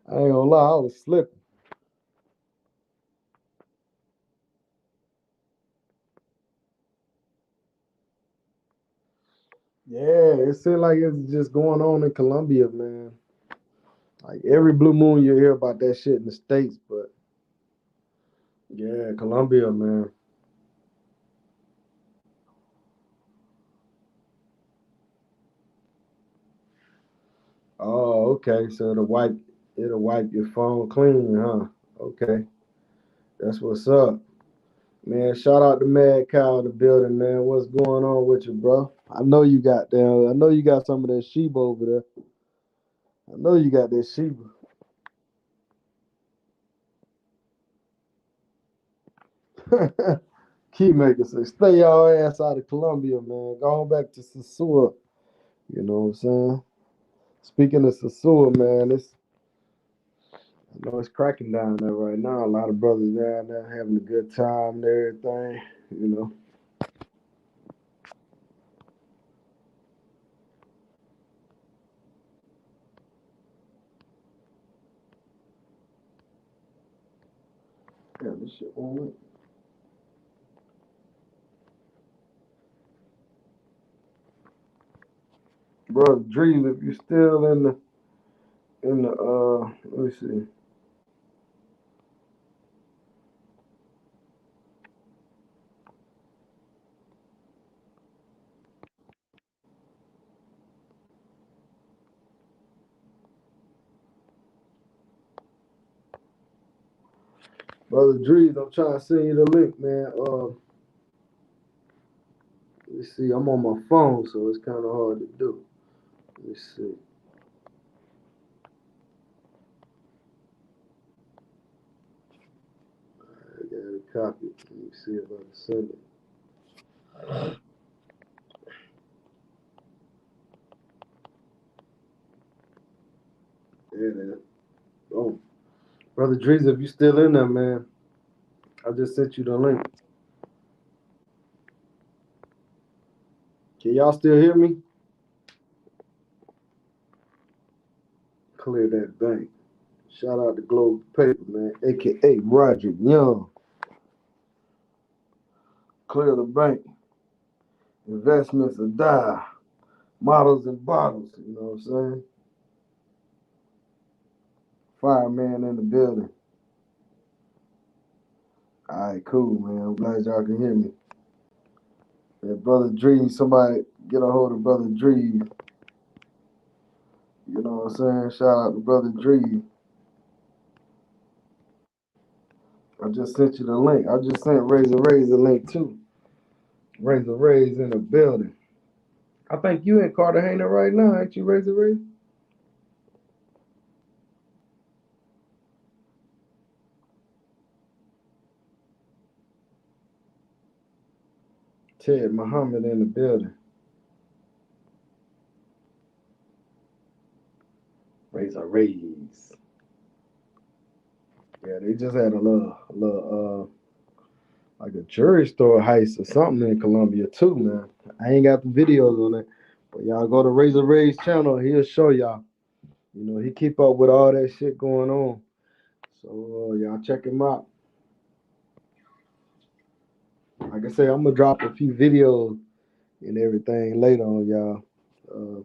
I ain't gonna lie, I was slipping. Yeah, it seems like it's just going on in Colombia, man. Like every blue moon you hear about that shit in the States, but yeah, Colombia, man. Oh, okay. So it'll wipe your phone clean, huh? Okay. That's what's up. Man, shout out to Mad Cow in the building, man. What's going on with you, bro? I know you got some of that Sheba over there. I know you got that Sheba. Keymaker say, stay y'all ass out of Colombia, man. Go on back to Sasua. You know what I'm saying? Speaking of Sasua, man, I know it's cracking down there right now. A lot of brothers down there having a good time and everything. You know. Yeah, this shit won't work. Brother Dream, if you still in the let me see. Brother Drees, I'm trying to send you the link, man. Let me see. I'm on my phone, so it's kind of hard to do. Let me see. I got a copy. Let me see if I can send it. Yeah, man. Oh, Brother Drees, if you still in there, man, I just sent you the link. Can y'all still hear me? Clear that bank. Shout out to Globe Paper, man, aka Roger Young. Clear the bank. Investments are die. Models and bottles. You know what I'm saying? Fireman in the building. All right, cool, man. I'm glad y'all can hear me. Yeah, Brother Dree, somebody get a hold of Brother Dree. You know what I'm saying? Shout out to Brother Dree. I just sent you the link. I just sent Razor the link too. Razor's in the building. I think you in Cartagena right now, ain't you, Razor? Ted Muhammad in the building. Razor. Yeah, they just had a little like a jewelry store heist or something in Colombia too, man. I ain't got the videos on it, but y'all go to Razor Ray's channel, he'll show y'all. You know, he keep up with all that shit going on. So y'all check him out. Like I say, I'm gonna drop a few videos and everything later on, y'all. Uh,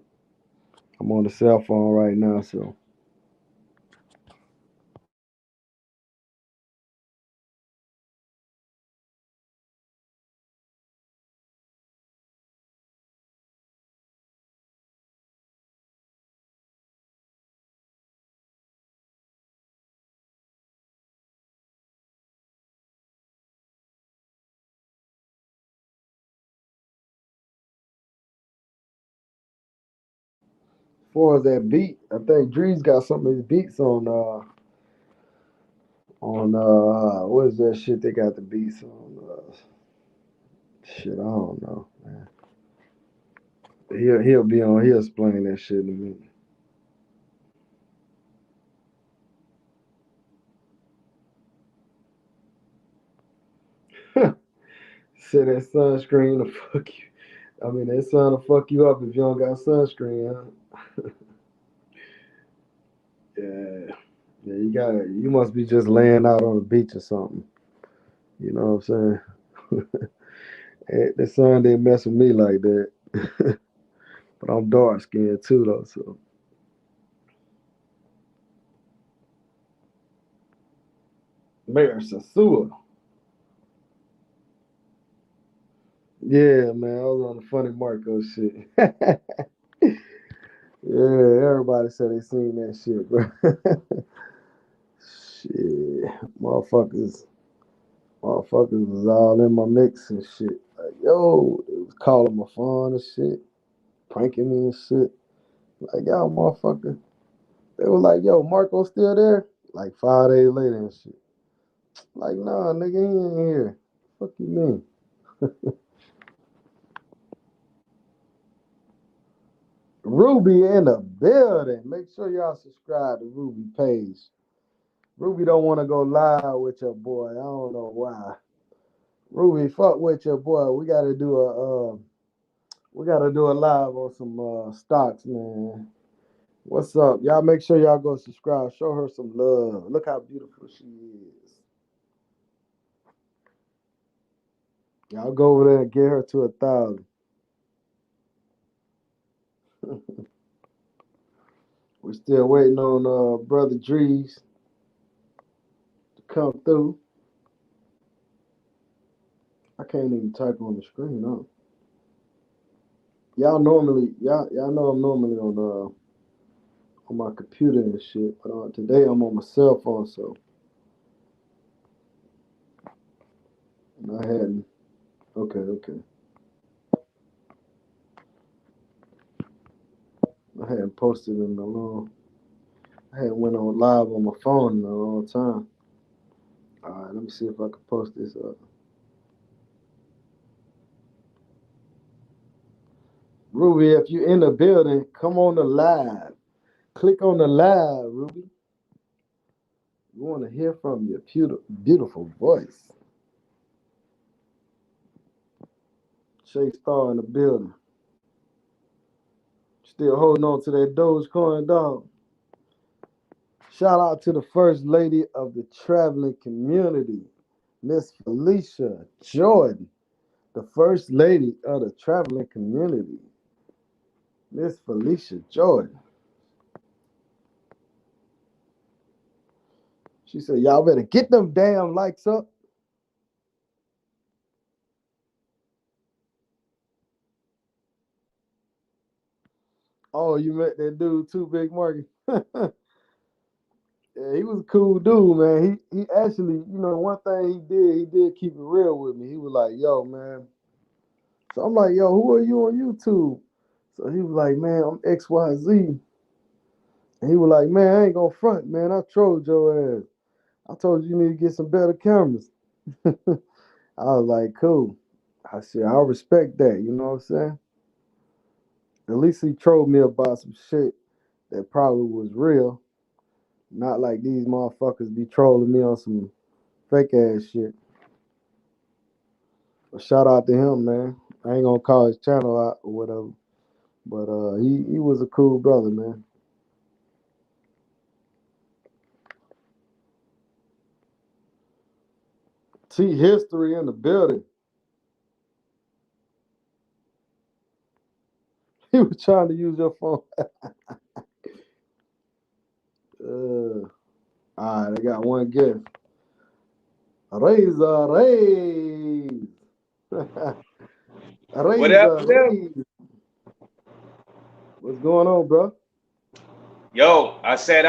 I'm on the cell phone right now, so far as that beat, I think Dre's got some of his beats on what is that shit they got the beats on? Shit, I don't know, man. He'll be on. He'll explain that shit in a minute. Say that sunscreen to fuck you. I mean, that sun will fuck you up if you don't got sunscreen, huh? Yeah, yeah. You gotta. You must be just laying out on the beach or something. You know what I'm saying? The sun didn't mess with me like that. But I'm dark skinned too, though. So, Mayor Sasua. Yeah, man. I was on the funny Marco shit. Yeah, everybody said they seen that shit, bro. Shit, motherfuckers was all in my mix and shit. Like, yo, they was calling my phone and shit, pranking me and shit. Like, y'all motherfucker. They were like, yo, Marco still there? Like 5 days later and shit. Like, nah, nigga, he ain't here. Fuck you mean? Ruby in the building. Make sure y'all subscribe to Ruby page. Ruby don't want to go live with your boy. I don't know why. Ruby, fuck with your boy. We gotta do a live on some stocks, man. What's up? Y'all make sure y'all go subscribe. Show her some love. Look how beautiful she is. Y'all go over there and get her to 1,000. We're still waiting on brother Drees to come through. I can't even type on the screen, huh? Y'all know I'm normally on my computer and shit, but today I'm on my cell phone, so I hadn't. Okay. I hadn't posted in a long. I hadn't went on live on my phone in a long time. All right, let me see if I can post this up. Ruby, if you're in the building, come on the live. Click on the live, Ruby. We want to hear from your beautiful voice. Shay Star in the building. Still holding on to that Dogecoin dog. Shout out to the first lady of the traveling community, Miss Felicia Jordan, the first lady of the traveling community, Miss Felicia Jordan. She said, y'all better get them damn likes up. Oh, you met that dude too, Big Marky? Yeah, he was a cool dude, man. He actually, one thing he did keep it real with me. He was like, yo, man. So I'm like, yo, who are you on YouTube? So he was like, man, I'm XYZ. And he was like, man, I ain't gonna front, man. I trolled your ass. I told you need to get some better cameras. I was like, cool. I said, I respect that, you know what I'm saying? At least he trolled me about some shit that probably was real. Not like these motherfuckers be trolling me on some fake ass shit. But shout out to him, man. I ain't gonna call his channel out or whatever. But he was a cool brother, man. T history in the building. He was trying to use your phone. All right, I got one guess. Razor Rays. What up? Razor What up? Rays. What's going on, bro? Yo, I said,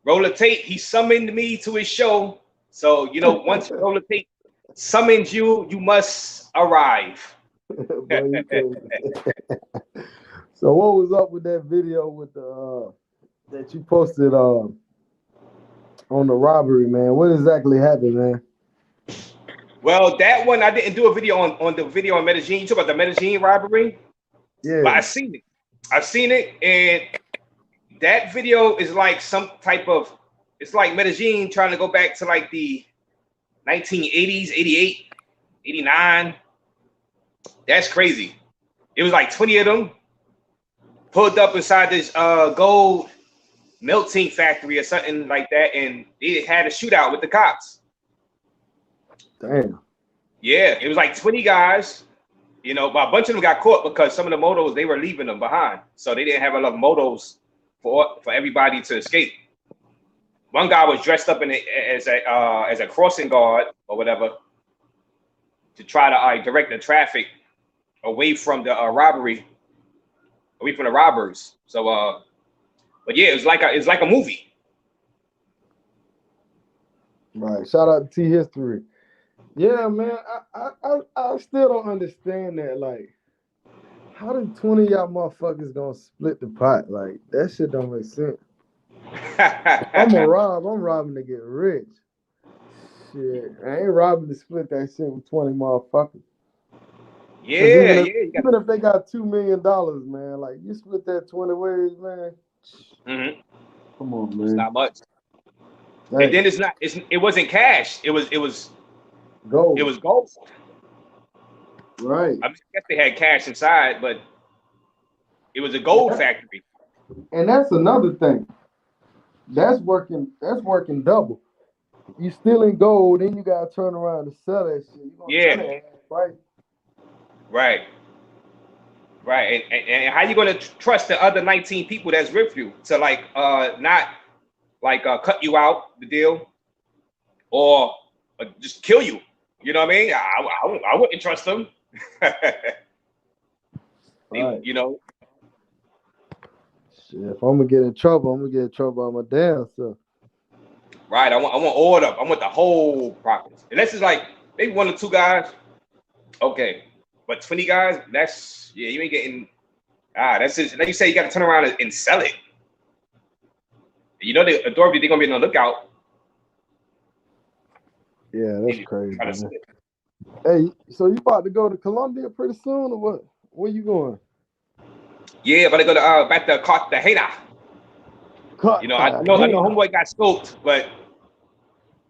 Roller Tate, he summoned me to his show. So, once Roller Tate summons you, you must arrive. Boy, you crazy. So what was up with that video with the that you posted on the robbery, man? What exactly happened, man? Well, that one I didn't do a video on the video on Medellin. You talk about the Medellin robbery, but Yeah, I seen it. I've seen it, and that video is like some type of. It's like Medellin trying to go back to like the 1980s, 88, 89. That's crazy. It was like 20 of them pulled up inside this gold melting factory or something like that, and they had a shootout with the cops. damn. Yeah, it was like 20 guys. You know, but a bunch of them got caught because some of the motos they were leaving them behind, so they didn't have enough motos for everybody to escape. One guy was dressed up as a crossing guard or whatever to try to direct the traffic away from the robbery, away from the robbers. So, but yeah, it's like a movie. Right. Shout out to T History. Yeah, man. I still don't understand that. Like, how did 20 of y'all motherfuckers gonna split the pot? Like, that shit don't make sense. I'm robbing to get rich. Shit. I ain't robbing to split that shit with 20 motherfuckers. Cause Yeah, yeah. even if they got $2 million, man, like you split that 20 ways, man. Mm-hmm. Come on, It's man. not much. And Dang. then it wasn't cash. It was Gold. gold. Right. I mean, I guess they had cash inside, but it was a gold factory. And that's another thing. That's working. That's working double. You stealing gold, then you gotta turn around and sell that shit. You gonna Yeah, sell it at half price. right, right. And how you gonna trust the other 19 people that's with you to like not like cut you out the deal or just kill you? You know what I mean? I wouldn't trust them. Right. You know, Shit, if I'm gonna get in trouble, I'm gonna get in trouble by my damn self. right? I want all of them. I want the whole profits. Unless it's like maybe one or two guys, okay. But 20 guys, that's yeah, you ain't getting that's it. Like you say, you gotta turn around and sell it. You know the authority they're gonna be on the lookout. Yeah, that's Maybe crazy, try to man. sell it. Hey, so you about to go to Colombia pretty soon or what? Where you going? Yeah, but I go to back to Cartagena. You know, I know Cartagena. homeboy got scoped, but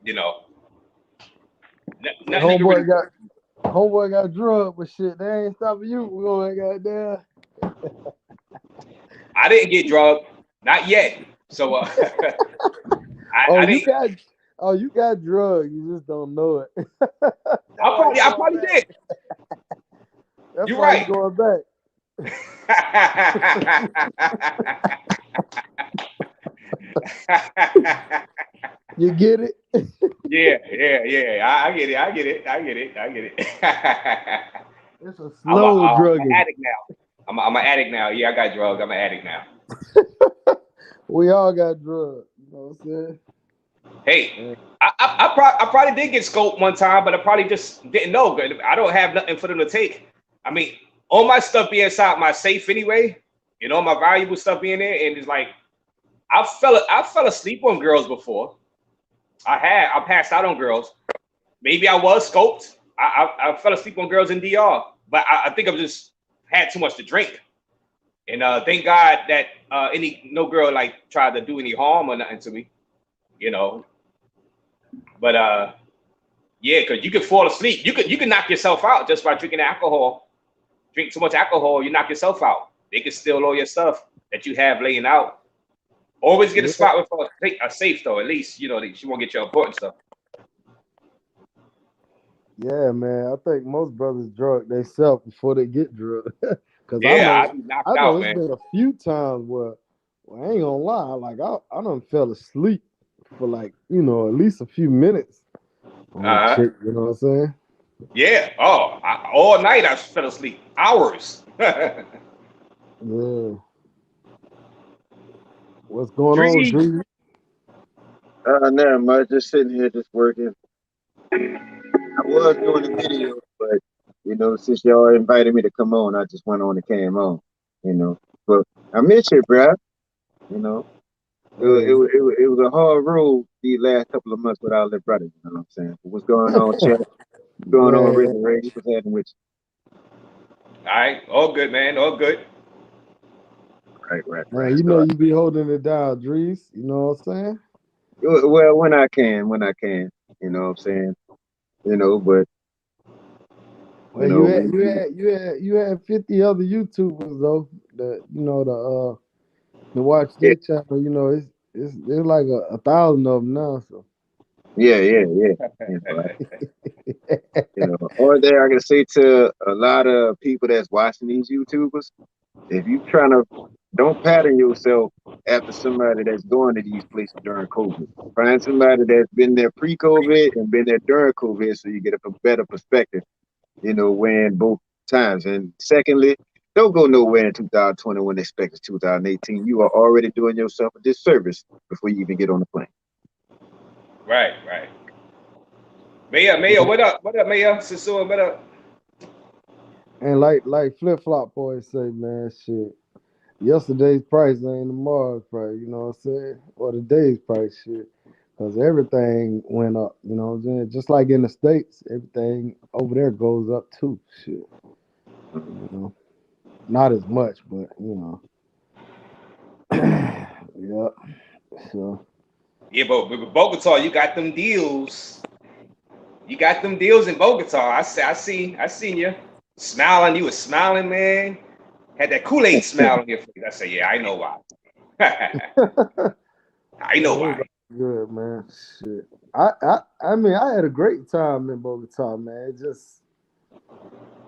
you know, Say nothing they can really. homeboy got drugged, but shit, they ain't stopping you. We going goddamn. I didn't get drugged, not yet. So Oh, I you didn't. got you got drugged. You just don't know it. That's why you I going probably back. did. That's You're why you right. going back. You get it? Yeah. I get it. I get it. I get it. I get it. It's a I'm slow an drugging. addict now. I'm an addict now. Yeah, I got drugged. I'm an addict now. We all got drugged. You know what I'm saying? Hey, I probably did get scoped one time, but I probably just didn't know. I don't have nothing for them to take. I mean, all my stuff be inside my safe anyway. You know, my valuable stuff being there, and it's like I fell asleep on girls before. I passed out on girls. Maybe I was scoped. I fell asleep on girls in DR, but I think I've just had too much to drink. And thank God that no girl like tried to do any harm or nothing to me, you know. But yeah, because you could fall asleep. You could knock yourself out just by drinking alcohol. Drink too much alcohol, you knock yourself out. They can steal all your stuff that you have laying out. Always get a Yeah, spot with a safe though. At least you know she won't get your important stuff. yeah, man. I think most brothers drug themselves before they get drugged. Cause Yeah, I'd be knocked I know out, it's man. been a few times where, well, I ain't gonna lie, like I done fell asleep for like, at least a few minutes on a Uh-huh. chick, you know what I'm saying? Yeah. Oh, all night I fell asleep. Hours. Yeah. What's going on, Dream. Dream? Never much. Just sitting here, just working. I was doing a video, but since y'all invited me to come on, I just went on and came on. You know. But I miss it, bro. You know, Hey, it was a hard road these last couple of months without their brother. You know what I'm saying? But what's going on, Chet? What's going on, man, Rick and Ray? What's happening with All right, all good, man, all good. you? Right. man, you know So, you be holding it down, Drees. You know what I'm saying? well, when I can, you know what I'm saying? You know, but you Well, know, we, we you had 50 other YouTubers though. The you know the watch yeah, their channel. You know it's like a thousand of them now. So yeah. You know, or there I can say to a lot of people that's watching these YouTubers, if you trying to don't pattern yourself after somebody that's going to these places during COVID. Find somebody that's been there pre-COVID and been there during COVID, so you get a better perspective. When both times. And secondly, don't go nowhere in 2020 when expecting 2018. You are already doing yourself a disservice before you even get on the plane. Right. Mayor, what up, Mayor? Sasua, what up? and like Flip Flop boys say, man, shit. Yesterday's price ain't tomorrow's price. You know what I'm saying? Or today's price, shit. Cause everything went up. You know what I'm saying? Just like in the states, everything over there goes up too. Shit. You know, not as much, but you know. Yeah. So Yeah, but Bogota, you got them deals. You got them deals in Bogota. I seen you smiling. You was smiling, man. Had that Kool-Aid smile on your face. I said, yeah, I know why. I know it was why. good, man. Shit. I mean, I had a great time in Bogota, man. It just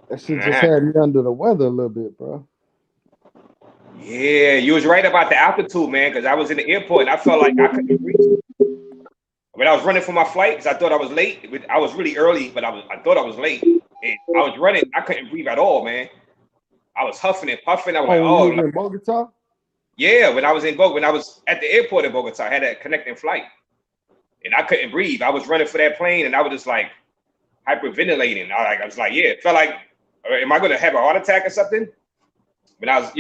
that shit just Uh-huh. had me under the weather a little bit, bro. Yeah, you was right about the altitude, man. Because I was in the airport and I felt like I couldn't breathe when I was running for my flight. Because I thought I was late. I was really early, but I thought I was late. And I was running. I couldn't breathe at all, man. I was huffing and puffing. I was like, Oh, when you oh, was in Bogota? yeah. When I was at the airport in Bogota, I had a connecting flight, and I couldn't breathe. I was running for that plane, and I was just like hyperventilating. I was like, yeah, it felt like, am I going to have a heart attack or something? But I was,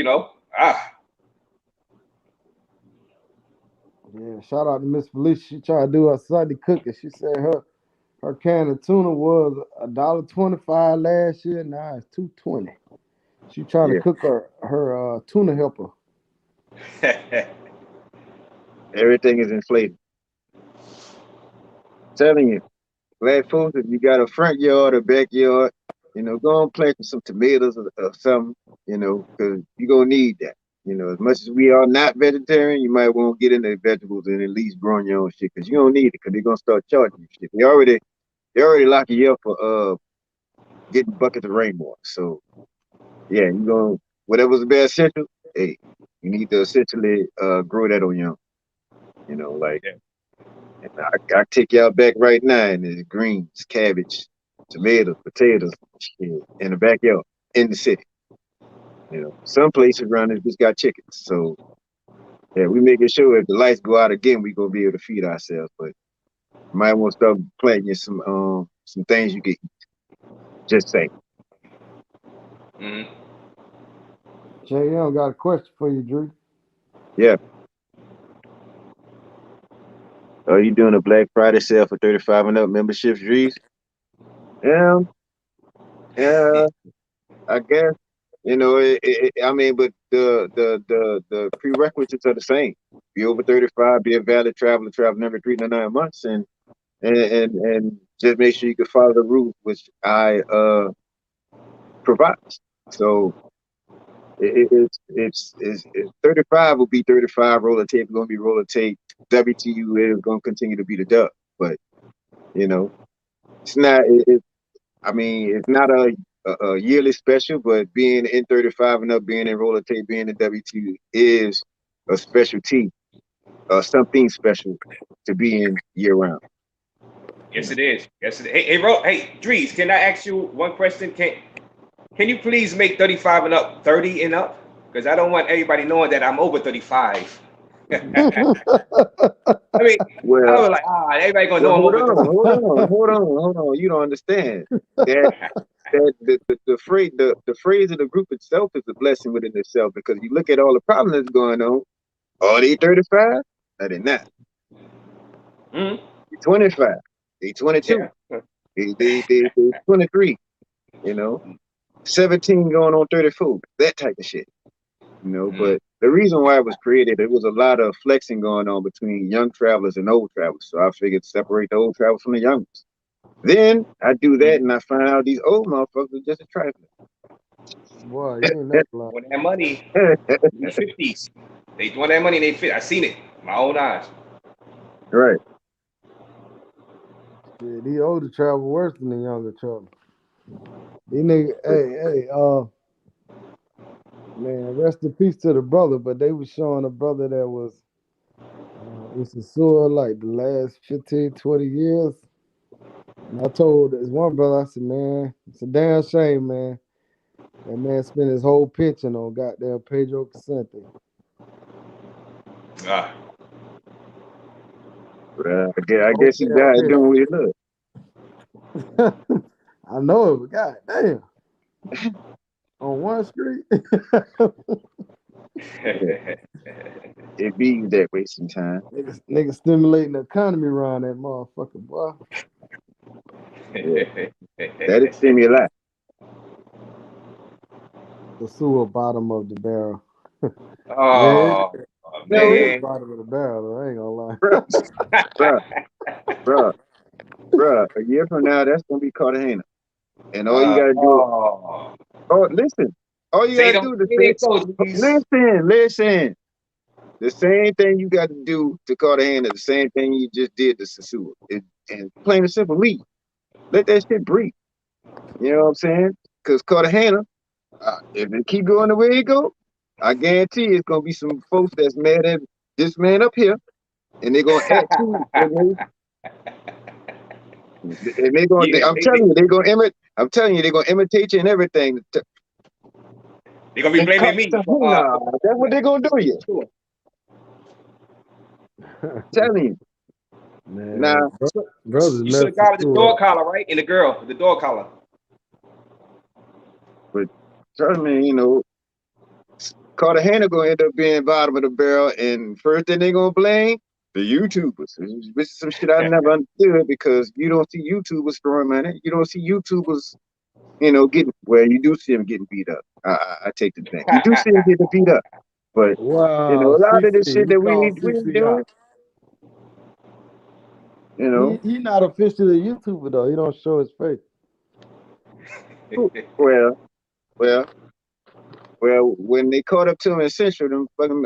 Yeah, shout out to Miss Felicia. She tried to do her Sunday cooking. She said her can of tuna was $1.25 last year. Now it's $2.20. She trying to Yeah, cook her tuna helper. everything is inflated. Telling you, black folks, if you got a front yard or backyard, go and plant some tomatoes or something, because you're going to need that. As much as we are not vegetarian, you might want to get into vegetables and at least growing your own shit because you don't need it because they're going to start charging you shit. They already lock you up for getting buckets of rainwater. So, yeah, you going to, whatever's the best essential, hey, you need to essentially grow that on your own. Like, Yeah. and I take y'all back right now, and there's greens, cabbage, tomatoes, potatoes, shit, in the backyard, in the city. Some places around this just got chickens. So yeah, we making sure if the lights go out again, we gonna be able to feed ourselves. But you might want to start planting some things you can eat. Just say, Mhm. Jay Young got a question for you, Drew. yeah. Are you doing a Black Friday sale for 35 and up memberships, Reese? Yeah, yeah. I guess I mean, but the prerequisites are the same. Be over 35, be a valid traveler, travel every 3 to 9 months, and just make sure you can follow the rules which I provide. So it's 35 will be 35. Roller tape is going to be roller tape. WTU is going to continue to be the dub, but you know it's not. I mean, it's not a yearly special, but being in 35 and up, being in roller tape, being in WT is a specialty, something special to be in year round. You Yes, know, it is. Yes, it is. Hey, Dries, can I ask you one question? Can you please make 35 and up 30 and up? Because I don't want everybody knowing that I'm over 35. I mean, I Well, was like, everybody gonna know I'm hold over on, doing. hold on. You don't understand that the phrase of the group itself is a blessing within itself because you look at all the problems that's going on. Are they 35? No, they're not. Mm-hmm. They're 25. They 22. Yeah. They 23. You know, 17 going on 34. That type of shit. You know, Mm-hmm. but the reason why it was created, it was a lot of flexing going on between young travelers and old travelers. So I figured separate the old travelers from the young ones. Then I do that and I find out these old motherfuckers are just a trifling. Boy, you ain't never lying. When that money in the 50s, they doing that money. They fit. I seen it, with my own eyes. Right. Shit, these older travel worse than the younger travel. These niggas, man, rest in peace to the brother, but they was showing a brother that was in Sasua like the last 15, 20 years. And I told this one brother, I said, man, it's a damn shame, man. That man spent his whole pension on goddamn Pedro Casente. Ah, I Whole guess he damn died pension. doing what he loved. I know it, but goddamn. On one street. It be that way sometimes. Niggas stimulating the economy around that motherfucker, boy. Yeah. That is stimuli. The sewer bottom of the barrel. Yeah, oh No, it is man. bottom of the barrel, I ain't gonna lie. bruh, bruh, bruh, bruh. A year from now, that's gonna be Cartagena. And all you gotta do, Oh, oh, listen. All you say gotta don't do is say say, they so please. listen. The same thing you got to do to Cartagena, the same thing you just did to Sasua. And plain and simple, leave. Let that shit breathe. You know what I'm saying? Because Cartagena, if it keep going the way it go, I guarantee it's gonna be some folks that's mad at this man up here, and they're gonna act too. And they gonna. Yeah, I'm telling you, they're gonna imitate. I'm telling you, they're gonna imitate you and everything. they gonna be And blaming me Cartagena, that's what they're gonna do. You for telling you. Man, Now, brothers you should have messed the got the sewer dog up. collar, right? And the girl, the dog collar. but trust me, you know, Cartagena gonna end up being bottom of the barrel, and first thing they gonna blame the YouTubers. This is some shit I never understood because you don't see YouTubers throwing money. You don't see YouTubers, you know, getting well. You do see them getting beat up. I take the thing. You do see them getting beat up, but you know, Wow, a lot of this CC, shit he that called we ain't CC doing. out. You He know, he not officially a YouTuber though. He don't show his face. well, well, well. When they caught up to him in Central, them fucking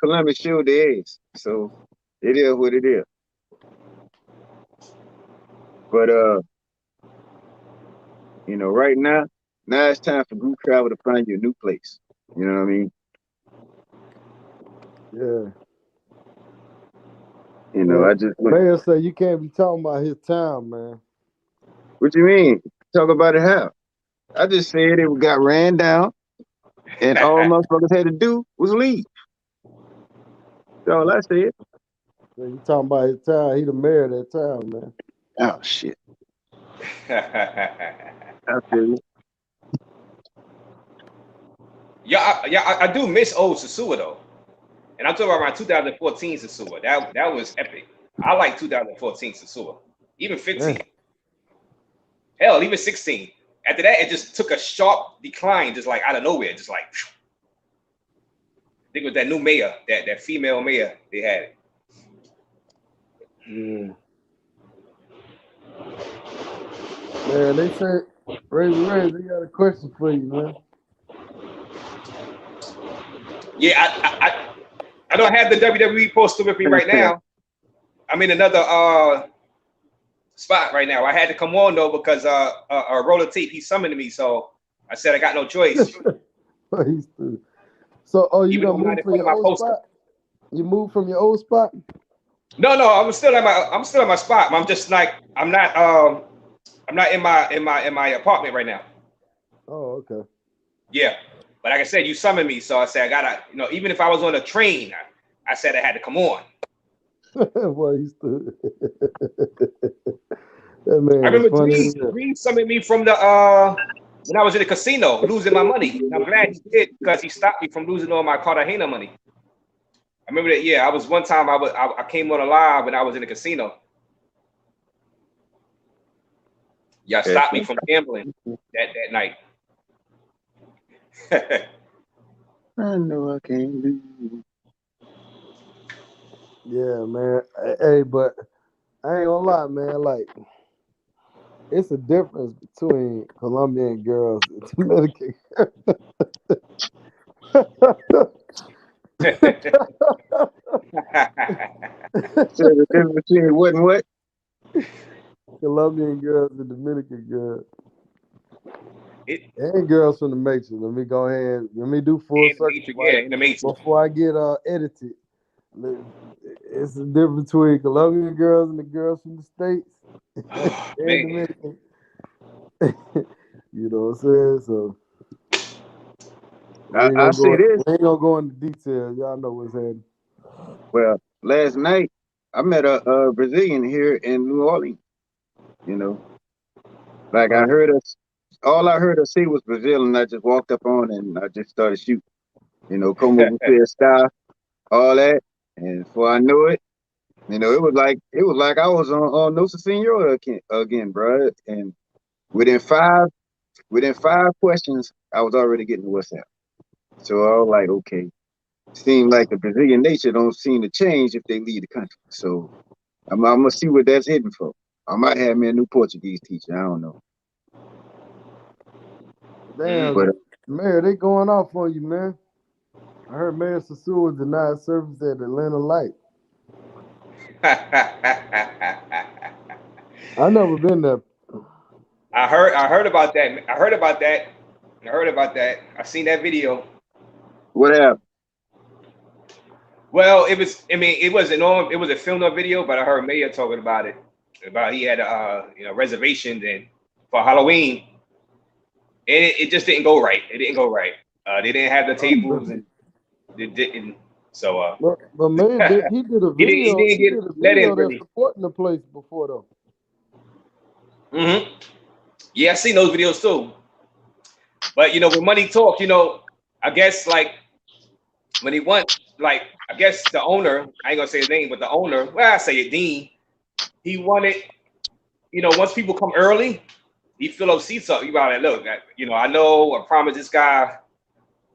Columbus showed their ass. So it is what it is. But you know, right now it's time for group travel to find you a new place. You know what I mean? Yeah. You know, But I just look. Mayor said you can't be talking about his town, man. What you mean? Talk about it how? I just said it got ran down, and all motherfuckers had to do was leave. That's all I said. So you talking about his town? He the mayor of that town, man. Oh shit! yeah, I feel you. I do miss old Sasua though, and I'm talking about around 2014 Sasua. That was epic. I like 2014 Sasua, even Yeah. 15. Hell, even 16. After that, it just took a sharp decline, just like out of nowhere, just like. I think it was that new mayor, that female mayor they had. Yeah. Man, they said Razor, they got a question for you, man. Yeah, I don't have the WWE poster with me right now. I'm in another spot right now. I had to come on though because Roller Tape he summoned me, so I said I got no choice. So, oh, you Even though done I'm not moved in from front of your my old poster. spot? You moved from your old spot? No, I'm still at my spot. I'm not in my apartment right now. Oh, okay. Yeah. But like I said, you summoned me, so I said I gotta, even if I was on a train, I said I had to come on. Boy, he stood. That man I is remember funny. Dream summoned me from the when I was in the casino losing my money. And I'm glad he did because he stopped me from losing all my Cartagena money. I remember that. Yeah, I was one time I came on a live when I was in the casino. Y'all stopped me from gambling that night. I know I can't lose. Yeah, man. Hey, but I ain't gonna lie, man. Like, it's a difference between Colombian girls and Dominican. So the difference between what and what? Colombian girls and Dominican girls. It, And girls from the Matrix. Let me go ahead. Let me do full in the circle Matrix, yeah, in the Matrix. before I get edited. It's the difference between Colombian girls and the girls from the States Oh, and man. Dominican. You know what I'm saying? So I say this. we ain't gonna go into detail. Y'all know what's happening. Well, last night I met a Brazilian here in New Orleans. You know, like Oh, all I heard her say was Brazil, and I just walked up on and I just started shooting. You know, como você está, all that, and before I knew it, it was like I was on Nosa Senora again, bro. And within five within 5 questions, I was already getting WhatsApp. So I was like, okay, seems like the Brazilian nature don't seem to change if they leave the country. So I'm gonna see what that's hitting for. I might have me a new Portuguese teacher. I don't know. damn, But Mayor, they going off on you, man. I heard Mayor Sasua denied service at Atlanta Light. I never been there. I heard about that. I heard about that. I seen that video. what happened? Well, it was. I mean, it wasn't on. It was a filmed on video, but I heard Mayor talking about it. About he had reservations and for Halloween, and it just didn't go right. It didn't go right. They didn't have the tables, and they didn't. So But Mayor did he did a he didn't. He video. didn't He get did a let video in that's really. supporting the place before though. Yeah, I seen those videos too. But when money talks, I guess like when he went, like I guess the owner, I ain't gonna say his name, but the owner, well, I say it, Dean. He wanted, once people come early, he fill up seats up. You about it? Look, I know I promised this guy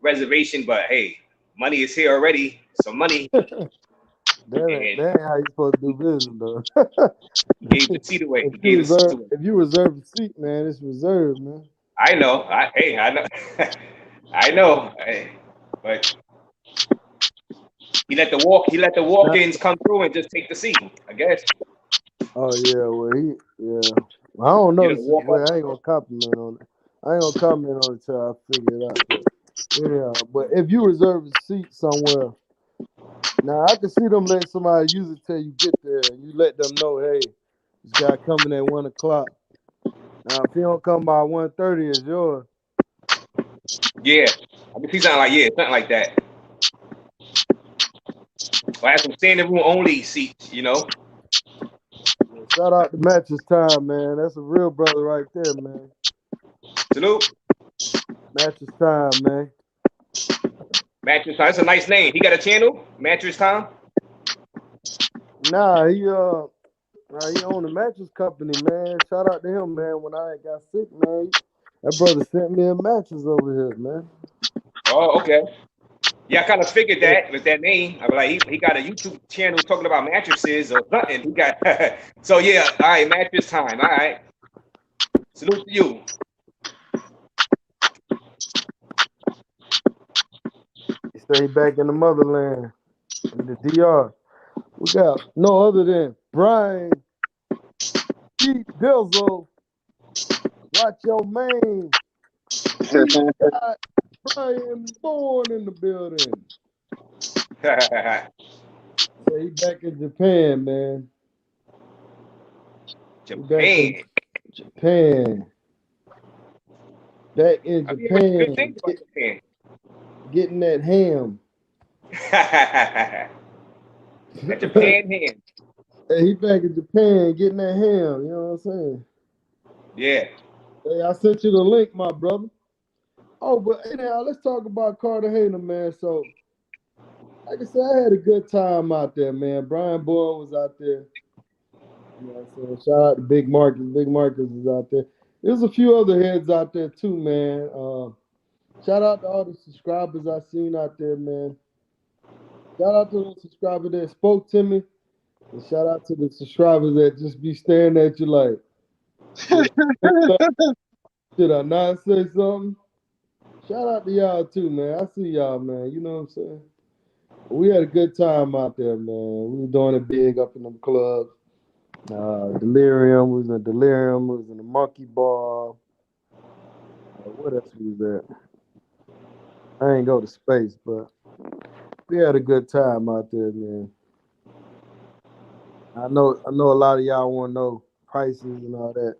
reservation, but hey, money is here already. So money, That and ain't how you supposed to do business though. he gave the seat away. He gave the seat away. If you reserve a seat, man, it's reserved, man. I know. I know. I know. But he let the walk-ins come through and just take the seat, I guess. Oh yeah, yeah. I don't know the Walk up. situation. I ain't gonna compliment on it. I ain't gonna comment on it till I figure it out. But yeah, but if you reserve a seat somewhere, now I can see them letting somebody use it till you get there, and you let them know, hey, this guy coming at 1 o'clock. Now if he don't come by 1:30, it's yours. Yeah. I can see something like that. Or have some standing room only seats, Shout out to Mattress Time, man. That's a real brother right there, man. Salute. Mattress Time, man. Mattress Time. That's a nice name. He got a channel, Mattress Time. Nah, he owned a mattress company, man. Shout out to him, man. When I got sick, man, that brother sent me a mattress over here, man. Oh, okay. Yeah, I kind of figured that with that name. I was like, he got a YouTube channel talking about mattresses or something. He got so yeah. All right, Mattress Time. All right. Salute to you. He stayed back in the motherland, in the DR. We got no other than Brian Pete Dizzle. Watch your man. We got Brian Bourne in the building. So he back in Japan, man. Japan. Japan. Back in I mean, good Japan. things about Japan. getting that ham. That Japan hand. Hey, he back in Japan getting that ham. You know what I'm saying? Yeah. Hey, I sent you the link, my brother. Oh, but anyhow, let's talk about Cartagena, man. So, like I said, I had a good time out there, man. Brian Boyle was out there. You know what I'm saying? Shout out to Big Marcus. Big Marcus is out there. There's a few other heads out there too, man. Shout out to all the subscribers I seen out there, man. Shout out to the subscriber that spoke to me. And shout out to the subscribers that just be staring at you like, should I not say something? Shout out to y'all too, man. I see y'all, man. You know what I'm saying? We had a good time out there, man. We were doing it big up in them clubs. Delirium was in Delirium, was in the Monkey Bar. What else was that? I ain't go to space, but we had a good time out there, man. I know a lot of y'all want to know prices and all that,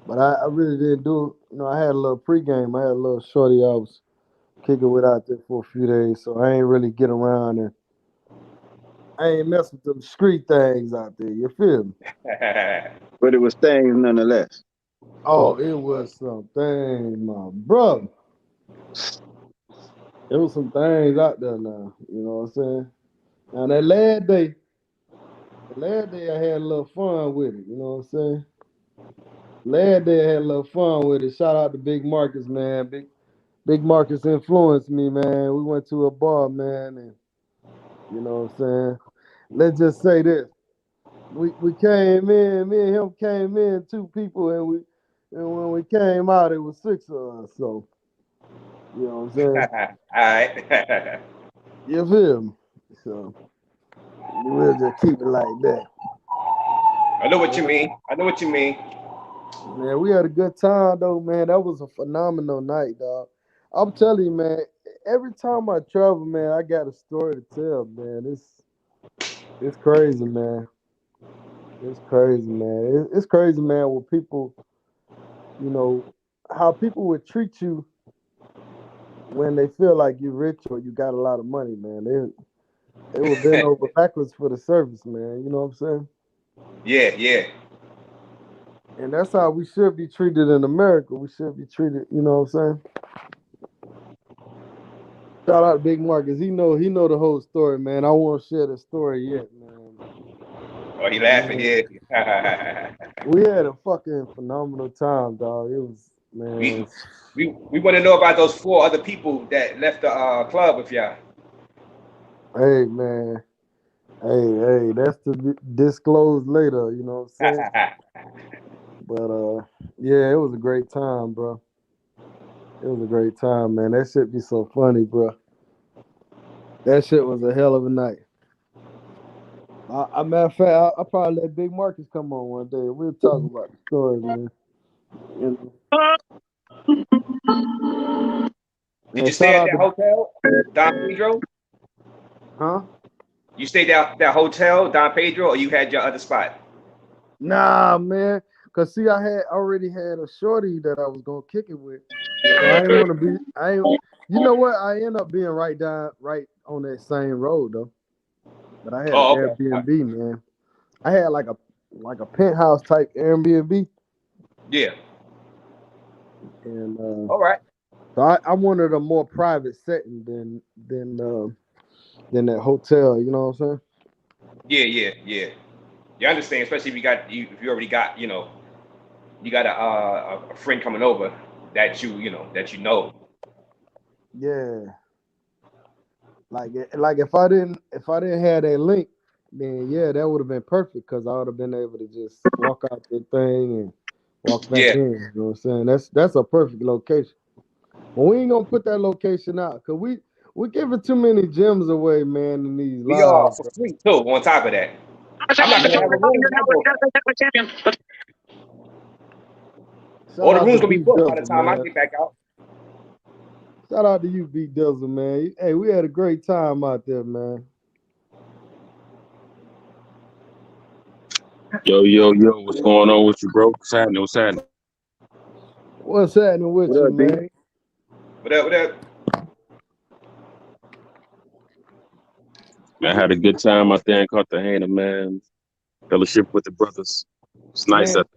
but I really didn't do it. You know, I had a little pregame. I had a little shorty I was kicking with out there for a few days, so I ain't really get around and I ain't mess with them street things out there. You feel me? But it was things nonetheless. Oh, it was some things, my brother. It was some things out there now. You know what I'm saying? Now that last day I had a little fun with it. You know what I'm saying? Last day I had a little fun with it. Shout out to Big Marcus, man. Big Marcus influenced me, man. We went to a bar, man, and you know what I'm saying? Let's just say this. We came in, me and him came in, two people, and when we came out, it was six of us. So, you know what I'm saying? All right. You feel me? So we'll just keep it like that. I know what you mean. I know what you mean. Man, we had a good time though, man. That was a phenomenal night, dog. I'm telling you, man. Every time I travel, man, I got a story to tell, man. It's crazy, man. It's crazy, man. It's crazy, man. With people, you know, how people would treat you when they feel like you're rich or you got a lot of money, man. They will bend over backwards for the service, man. You know what I'm saying? Yeah, yeah. And that's how we should be treated in America. We should be treated, you know what I'm saying? Shout out to Big Marcus. He know the whole story, man. I won't share the story yet, man. Oh, he laughing, Man, yeah. we had a fucking phenomenal time, dog. It was, man. we we want to know about those four other people that left the club with y'all. Hey, man. Hey, that's to be disclosed later, you know what I'm saying? But yeah, it was a great time, bro. It was a great time, man. That shit be so funny, bro. That shit was a hell of a night. Matter of fact, I probably let Big Marcus come on one day. We'll talk about the story, man. You Did know? you Shout stay at out that to hotel, Don Pedro? huh? You stayed at that hotel, Don Pedro, or you had your other spot? Nah, man. Cause see, I had already had a shorty that I was gonna kick it with, so I ain't want to be. I ain't. You know what? I end up being right on that same road though. But I had an Oh, okay. Airbnb, man. I had like a penthouse type Airbnb, Yeah. and All right. so I wanted a more private setting than that hotel. You know what I'm saying? Yeah, yeah, yeah. You understand, especially if you already got, you got a friend coming over that you know. Yeah. Like if I didn't have that link, then yeah, that would have been perfect because I would have been able to just walk out the thing and walk back Yeah. in. You know what I'm saying? That's a perfect location. But we ain't gonna put that location out because we giving too many gems away, man, in these We are lives, for bro. free too. On top of that, I'm not gonna have a Man, room when I go. shout All the out to rooms gonna be B booked by the Dizzle, time I man. get back out. Shout out to you, B Dizzle, man. Hey, we had a great time out there, man. Yo, what's going on with you, bro? What's happening? What's happening? What's happening with What you, up, B? man? Whatever. Man, I had a good time out there in Cartagena, man. Fellowship with the brothers. It's nice Man, out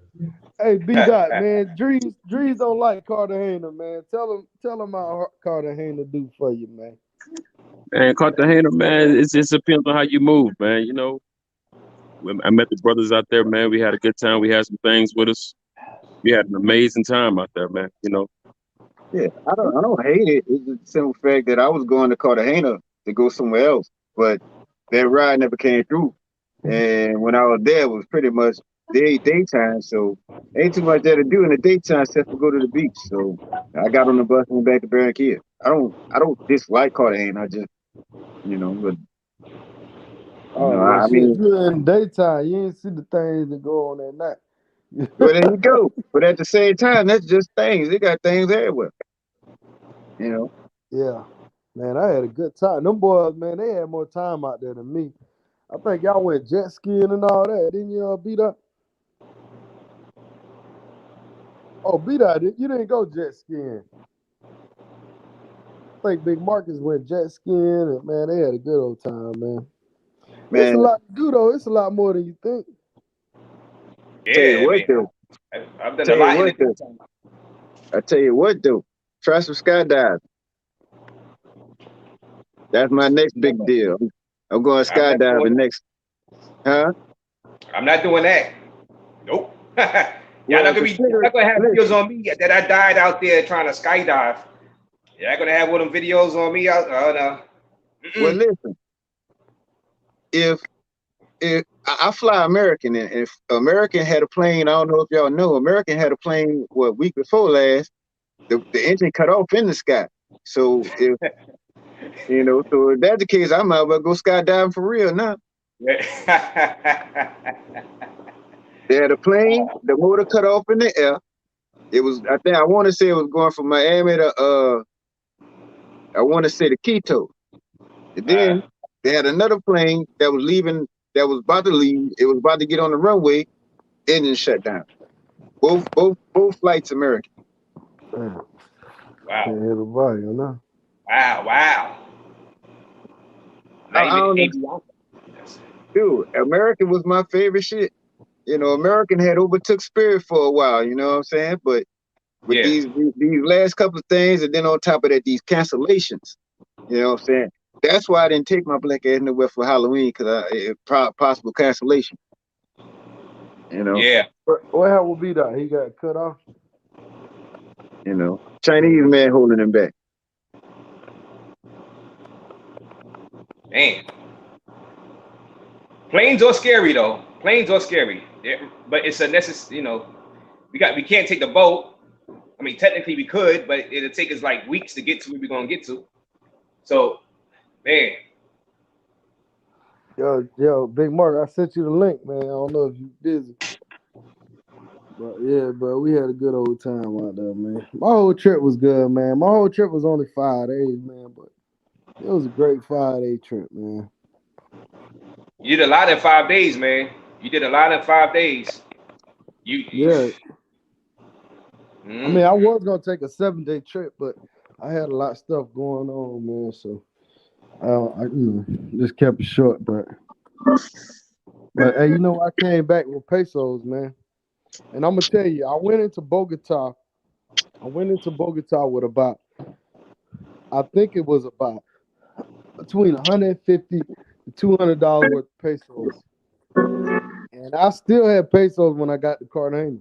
hey B Dot, man, Drees don't like Cartagena, man. Tell him how Cartagena do for you, man. there. Man, Cartagena, man, it just depends on how you move, man. You know, when I met the brothers out there, man. We had a good time. We had some things with us. We had an amazing time out there, man. You know, Yeah, I don't hate it. It's just the simple fact that I was going to Cartagena to go somewhere else, but that ride never came through. And when I was there, it was pretty much daytime, so ain't too much there to do in the daytime except for go to the beach. So I got on the bus and went back to Barranquilla. I don't dislike Cartagena. I just but Oh well, I shit. mean, You in daytime, you ain't see the things that go on at night. well there you go. But at the same time, that's just things. They got things everywhere. You know, Yeah, man, I had a good time. Them boys, man, they had more time out there than me. I think y'all went jet skiing and all that. Didn't you beat up? Oh, beat up. You didn't go jet skiing. I think Big Marcus went jet skiing, and man, they had a good old time, man. It's a man. lot to do though. It's a lot more than you think. Tell you Yeah, I what mean, though. I've done a Tell you lot in what the though. daytime. I tell you what though. Try some skydiving. That's my next big deal. I'm going I'm not skydiving doing. next. Huh? I'm not doing that. Nope. Y'all Well, not consider. gonna have videos Listen. on me that I died out there trying to skydive. You're not gonna have one of them videos on me out. Oh no. Well, Mm-mm. listen. If I fly American, and if American had a plane, I don't know if y'all know, American had a plane what week before last. The engine cut off in the sky. So if that's the case, I might well go skydiving for real now. They had a plane, the motor cut off in the air. It was, I want to say it was going from Miami to I want to say to Quito. And uh, then they had another plane that was leaving, that was about to leave. It was about to get on the runway. Engine shut down. Both flights American. Man, wow, can't hit a body, you know. wow. Not I even don't know, avionics. dude. American was my favorite shit. American had overtook Spirit for a while. You know what I'm saying? But with Yeah, these last couple of things, and then on top of that, these cancellations. You know what I'm saying? That's why I didn't take my black ass nowhere for Halloween because possible cancellation. You know, yeah. What happened with B Dot? He got cut off. Chinese man holding him back. Man, planes are scary though. Planes are scary. Yeah, but it's a necessary. We can't take the boat. I mean, technically we could, but it'll take us like weeks to get to where we're gonna get to. So, man, Yo, Big Mark, I sent you the link, man. I don't know if you busy. But yeah, bro, we had a good old time out there, man. My whole trip was good, man. My whole trip was only 5 days, man, but it was a great 5 day trip, man. you did a lot in 5 days, man. You did a lot in 5 days. You, Yeah, I mean, mm, I was gonna take a 7 day trip, but I had a lot of stuff going on, man. So I just kept it short. But hey, I came back with pesos, man. And I'm gonna tell you, I went into Bogota. I went into Bogota with about, I think it was about between 150 to $200 worth of pesos, and I still had pesos when I got to Cartagena.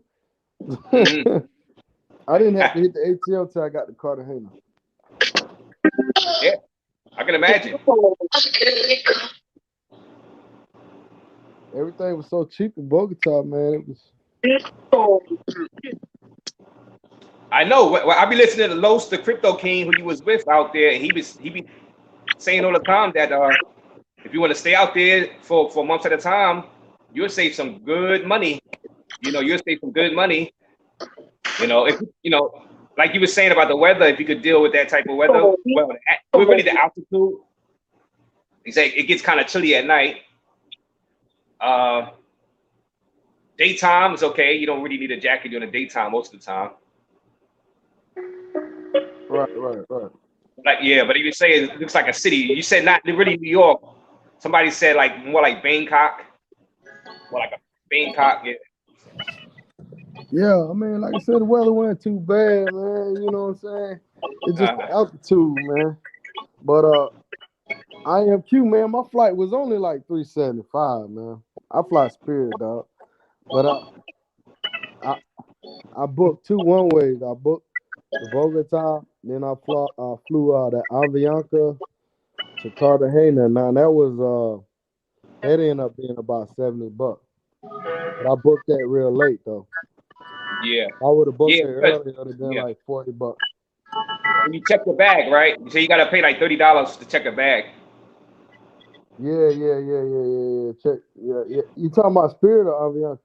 mm. I didn't have to hit the ATM till I got to Cartagena. Yeah, I can imagine. Everything was so cheap in Bogota, man. It was. I know. I be listening to Los, the crypto king, who you was with out there, and he be saying all the time that if you want to stay out there for months at a time, you'll save some good money. You'll save some good money. If like you were saying about the weather, if you could deal with that type of weather, well, we're really the altitude. He said it gets kind of chilly at night. Uh, Daytime is okay. You don't really need a jacket during the daytime most of the time. Right. Like, yeah, but he was saying it looks like a city. You said not really New York, Somebody said like more like Bangkok, more like a Bangkok. Yeah. Yeah, I mean, like I said, the weather wasn't too bad, man. You know what I'm saying? It's just the Uh, altitude, man. But IMQ, man, my flight was only like 375, man. I fly Spirit, dog. But I I booked two one ways. I booked the Bogota, then I flew out at Avianca to Cartagena. Now that ended up being about $70. But I booked that real late though. yeah, If I would have booked yeah, it earlier, it would have been yeah. like $40. When you check your bag, right? So you gotta pay like $30 to check a bag. Yeah. Check. Yeah. You talking about Spirit or Avianca?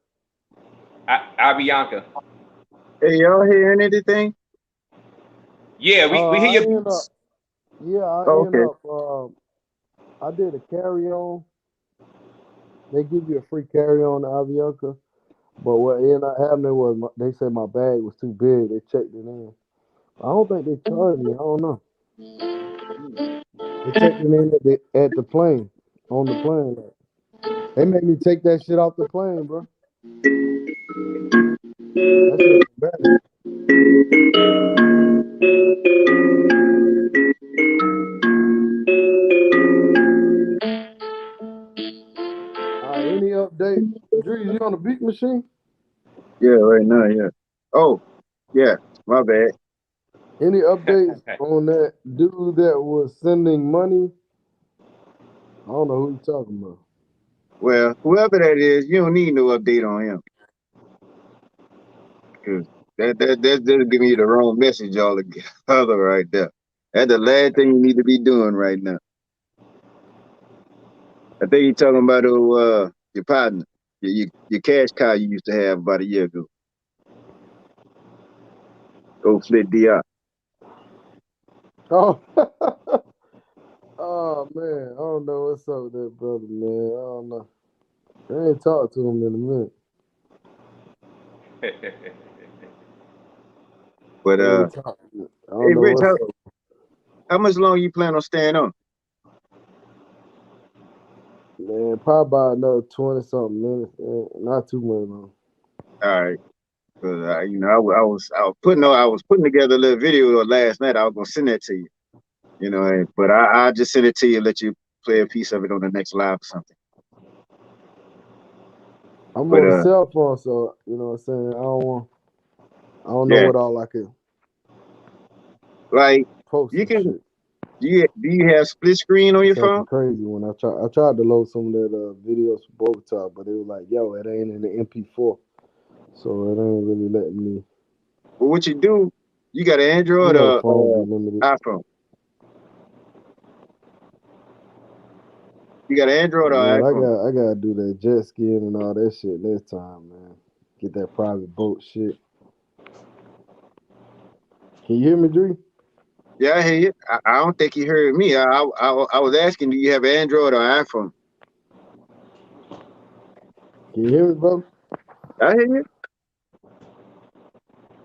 Avianca. Hey, y'all hearing anything? Yeah, we hear I your end up. beats. Yeah, I Oh, end okay. up. I did a carry on. They give you a free carry on to Avianca, but what ended up happening was they said my bag was too big. They checked it in. I don't think they charged me. I don't know. They checked it in at the plane, on the plane. Like, they made me take that shit off the plane, bro. That shit was embarrassing. Any update? Drew, you on the beat machine? Yeah, right now, yeah. Oh, yeah. My bad. Any updates on that dude that was sending money? I don't know who you talking about. Well, whoever that is, you don't need no update on him because that's just giving you the wrong message altogether right there. That's the last thing you need to be doing right now. I think you're talking about your partner, your cash cow you used to have about a year ago. Go Flit DR. Oh, oh man, I don't know what's up with that brother, man. I don't know. I ain't talked to him in a minute. But I ain't talked. I don't hey, know Rich, what's up. how much longer you plan on staying on? Man, probably about another 20 something minutes. Not too much long. All right. Cause I was putting together a little video last night. I was gonna send that to you, but I just send it to you, let you play a piece of it on the next live or something. I'm But on the cell phone, so you know what I'm saying. I don't know yeah, what all I can like post you and can. shit. Do you have split screen on your It's phone? acting crazy when I tried to load some of that videos from Bogota, but it was like, yo, it ain't in the MP4, so it ain't really letting me. Well, what you do? You got an You Android know, the or phone be limited. iPhone? You got an Android Man, or iPhone? I gotta do that jet skiing and all that shit next time, man. Get that private boat shit. Can you hear me, Dree? Yeah, I hear you. I don't think you heard me. I was asking, do you have Android or iPhone? Can you hear me, bro? I hear you.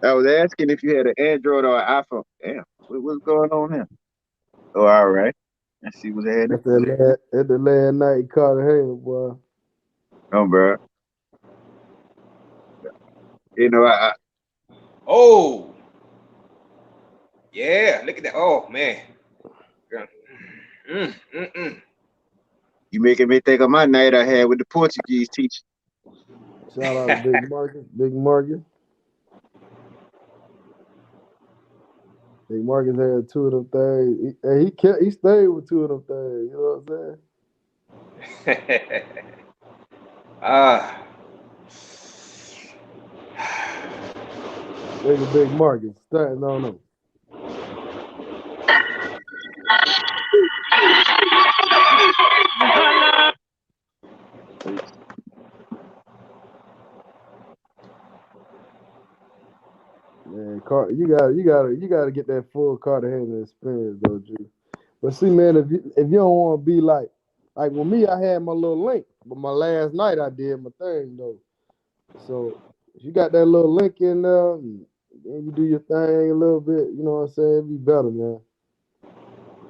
I was asking if you had an Android or an iPhone. Damn, what's going on here? Oh, all right. Let's see what's happening. At the last night in Cartagena, boy. No, bro. You know, Oh, yeah. Look at that. Oh man. Yeah. Mm, mm, mm. you making me think of my night I had with the Portuguese teacher. Shout out to Big Marcus. Big Marcus. Big Marcus had two of them things. He stayed with two of them things. You know what I'm Ah. saying? Nigga Big Marcus stunting on him. Man, you gotta get that full Cartagena experience though, G. But see, man, if you don't want to be like with me, I had my little link, but my last night I did my thing though. So if you got that little link in there, and you do your thing a little bit, you know what I'm saying? It'd be better, man.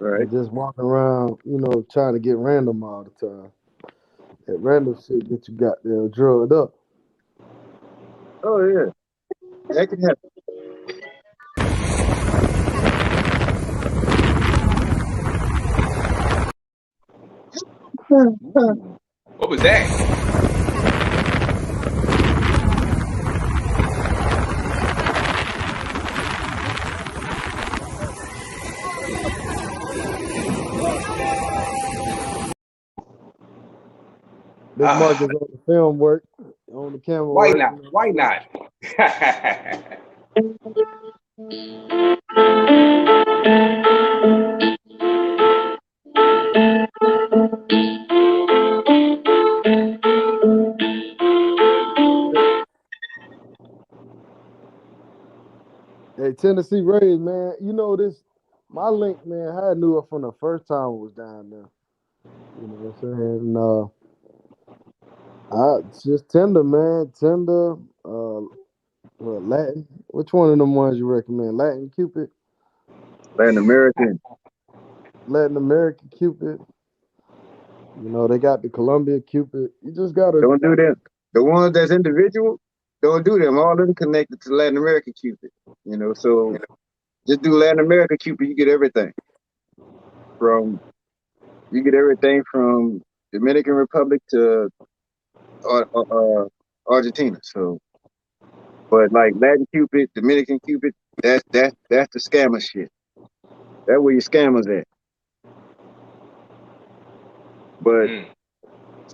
Right. and just walking around, trying to get random all the time. That random shit get you got there drugged up. Oh yeah, that can happen. Ooh. What was that? Big Marcus on the film work, on the camera Why work. not? Why not? Hey, Tennessee Rays, man. You know this. My link, man. I knew it from the first time I was down there. You know what I'm saying? It's just tender, man. Tender. Latin. Which one of them ones you recommend? Latin Cupid, Latin American. Latin American Cupid. They got the Colombia Cupid. You just gotta. Don't do them. The ones that's individual, don't do them. All of them connected to Latin American Cupid. So just do Latin America Cupid. From you get everything from Dominican Republic to Argentina. So, but like Latin Cupid, Dominican Cupid, that's the scammer shit. That's where your scammers at. But Mm.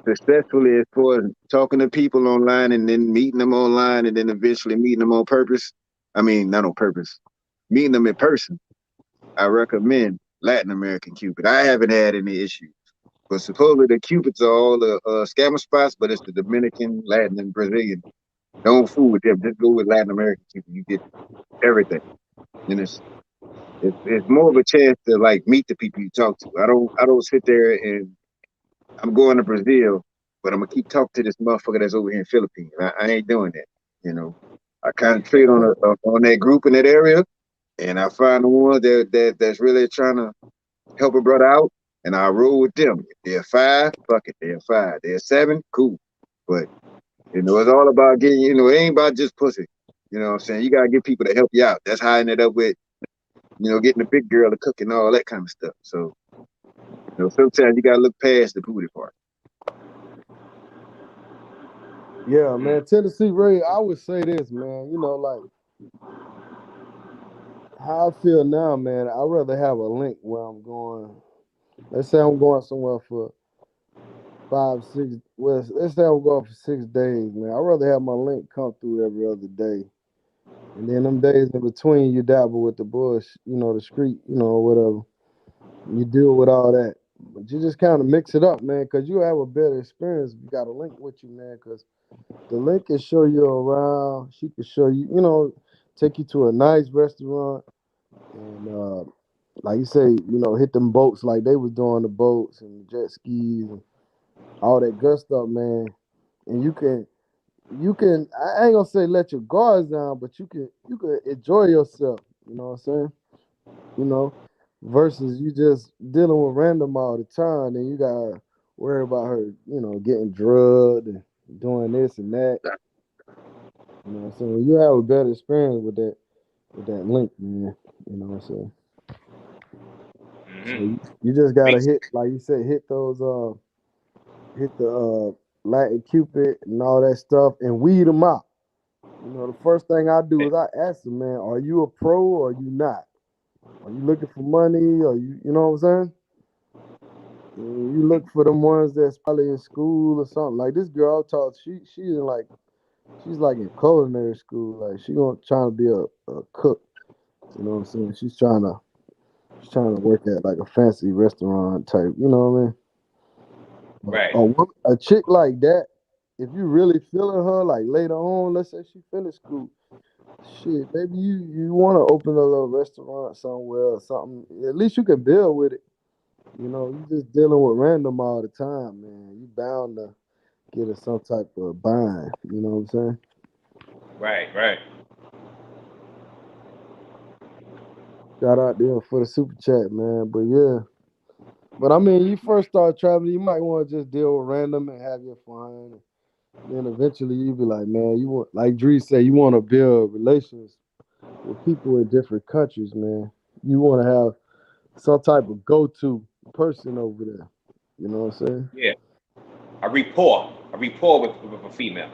successfully as far as talking to people online and then meeting them online and then eventually meeting them on purpose. I mean, not on purpose, meeting them in person. I recommend Latin American Cupid. I haven't had any issues. But supposedly the Cupids are all the scammer spots, but it's the Dominican, Latin, and Brazilian. Don't fool with them. Just go with Latin American Cupid. You get everything. And it's more of a chance to like meet the people you talk to. I don't sit there and I'm going to Brazil, but I'm gonna keep talking to this motherfucker that's over here in Philippines. I ain't doing that. You know, I concentrate on that group in that area, and I find the one that's really trying to help a brother out, and I roll with them. If they're five, fuck it, they're five. They're seven, cool. But it's all about getting. It ain't about just pussy. You know what I'm saying? You gotta get people to help you out. That's how I ended up with getting the big girl to cook and all that kind of stuff. So sometimes you gotta look past the booty part. Yeah, Mm. man. Tennessee Ray, I would say this, man. Like how I feel now, man. I'd rather have a link where I'm going. Let's say I'm going somewhere for 5, 6. Well, let's say I'm going for 6 days, man. I'd rather have my link come through every other day. And then them days in between, you dabble with the bush, the street, whatever. You deal with all that. But you just kind of mix it up, man, because you have a better experience if you got a link with you, man, because the link can show you around. She can show you, take you to a nice restaurant. And like you say, hit them boats like they was doing the boats and jet skis and all that good stuff, man. And you can I ain't gonna say let your guards down, but you can enjoy yourself. You know what I'm saying? You know, versus you just dealing with random all the time, and you gotta worry about her, getting drugged and doing this and that. You know what I'm saying? You have a better experience with that link, man. You know what I'm saying? So Hmm. you just gotta Makes hit, like you said, hit the Latin Cupid and all that stuff and weed them out. The first thing I do is I ask them, man, are you a pro or are you not? Are you looking for money? Or you know what I'm saying? And you look for them ones that's probably in school or something. Like this girl I talked, she's like in culinary school. Like she gonna trying to be a cook. You know what I'm saying? She's trying to work at like a fancy restaurant type. You know what I mean? But right. a chick like that, if you really feeling her, like later on, let's say she finished school, shit, maybe you want to open a little restaurant somewhere or something. At least you can build with it. You just dealing with random all the time, man. You bound to get in some type of bind. You know what I'm saying? Right. Right. Shout out there for the super chat, man. But yeah. But I mean, you first start traveling, you might want to just deal with random and have your fun. Then eventually you be like, man, you want, like Dree said, you want to build relations with people in different countries, man. You want to have some type of go-to person over there. You know what I'm saying? Yeah, a rapport with a female.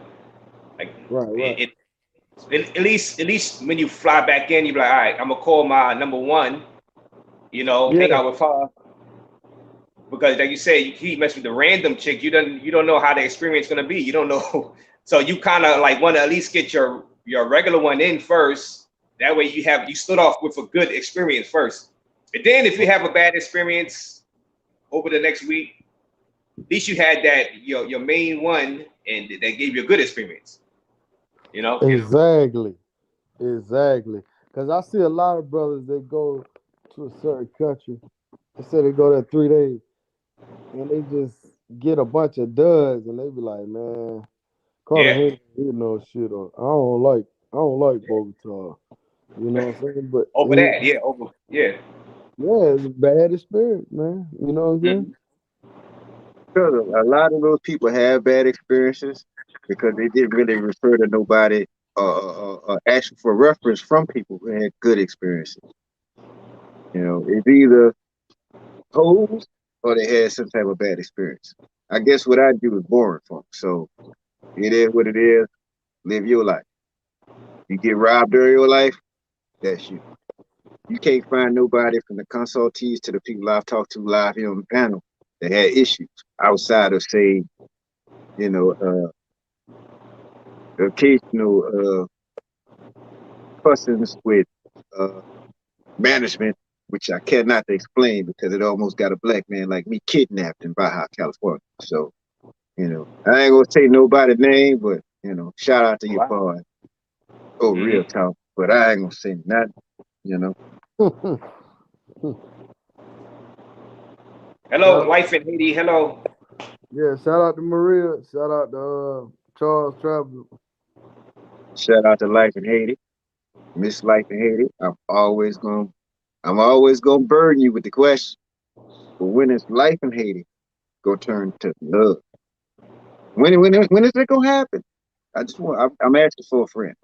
Like Right, right. at least when you fly back in, you be like, all right, I'm gonna call my number one. Hang Yeah, out with her because, like you said, you keep messing with the random chick. You don't know how the experience gonna be. You don't know, so you kind of like want to at least get your regular one in first. That way you stood off with a good experience first, and then if you have a bad experience over the next week, at least you had that your main one, and that gave you a good experience. You know. exactly. Exactly. Because I see a lot of brothers that go to a certain country. They say they go there 3 days and they just get a bunch of duds and they be like, man, Yeah. Cartagena, you know shit. Or I don't like Bogota. You know what I'm saying? But Over that. Yeah. Over. Yeah. yeah, it's a bad experience, man. You know what I'm saying? Mhm. Because a lot of those people have bad experiences because they didn't really refer to nobody asking for reference from people who had good experiences. It's either hoes or they had some type of bad experience. I guess what I do is boring for 'em. So it is what it is. Live your life. You get robbed during your life, that's you. You can't find nobody from the consultees to the people I've talked to live here on the panel that had issues outside of, say, you know, occasional fussings with uh, management, which I cannot explain because it almost got a black man like me kidnapped in Baja, California. So, I ain't gonna say nobody's name, but shout out to your Wow. boy. Oh, real Hmm. talk. But I ain't gonna say nothing, you know. Hello, shout out, life in Haiti. Hello. yeah, shout out to Maria. Shout out to Charles Travel. Shout out to Life in Haiti. Miss Life in Haiti. I'm always gonna burden you with the question. But when is life in Haiti gonna turn to love? When is it gonna happen? I'm asking for a friend.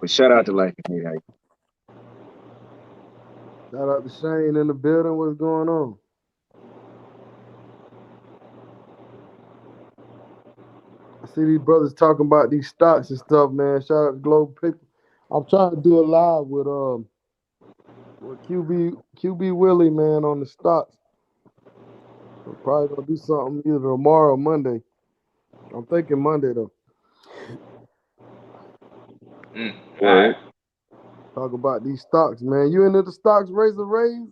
But shout out to Life in Haiti. Shout out to Shane in the building. What's going on? I see these brothers talking about these stocks and stuff, man. Shout out to Global People. I'm trying to do a live with QB Willie, man, on the stocks. I'm probably gonna do something either tomorrow or Monday. I'm thinking Monday though. All right. Talk about these stocks, man. You into the stocks, Razor Raise?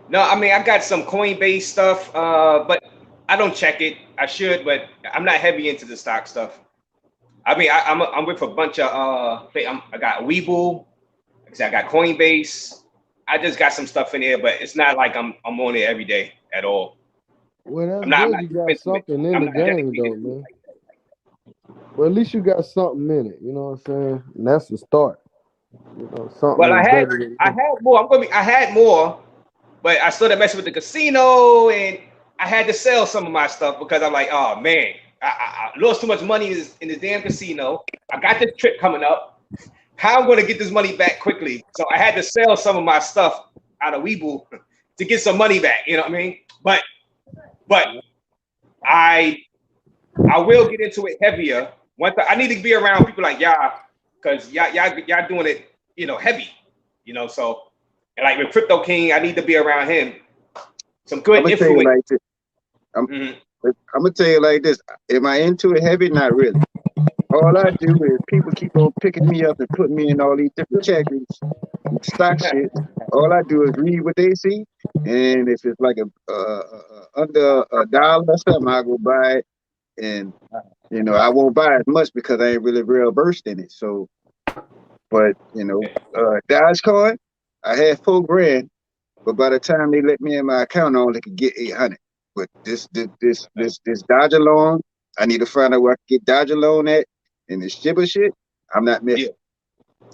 No, I mean I got some Coinbase stuff, but I don't check it. I should, but I'm not heavy into the stock stuff. I mean, I'm with a bunch of I got Webull. Like I said, I got Coinbase. I just got some stuff in here, but it's not like I'm on it every day at all. Well, I'm that's not I'm good. not You deep got into it. something in I'm the not game dedicated though, to it man. like Well, at least you got something in it. You know what I'm saying? And that's the start. You know, that. something Well, is I had better than I nothing. had more. I had more, but I started messing with the casino, and I had to sell some of my stuff because I'm like, oh man, I lost too much money in this damn casino. I got this trip coming up. How I'm going to get this money back quickly? So I had to sell some of my stuff out of Webull to get some money back. You know what I mean? But I I will get into it heavier. I need to be around people like y'all because y'all doing it, heavy. So and like with Crypto King, I need to be around him. Some I'm good gonna tell you influence. like this. I'm, Mhm. I'm gonna tell you like this. Am I into it heavy? Not really. All I do is people keep on picking me up and putting me in all these different categories, stock shit. All I do is read what they see, and if it's like under a dollar or something, I go buy it, and I won't buy as much because I ain't really real versed in it. So, but Dogecoin, I had 4 grand, but by the time they let me in my account, I only could get 800. But this Dodger loan, I need to find out where I can get Dodger loan at, and this Shiba shit, I'm not Yeah. missing.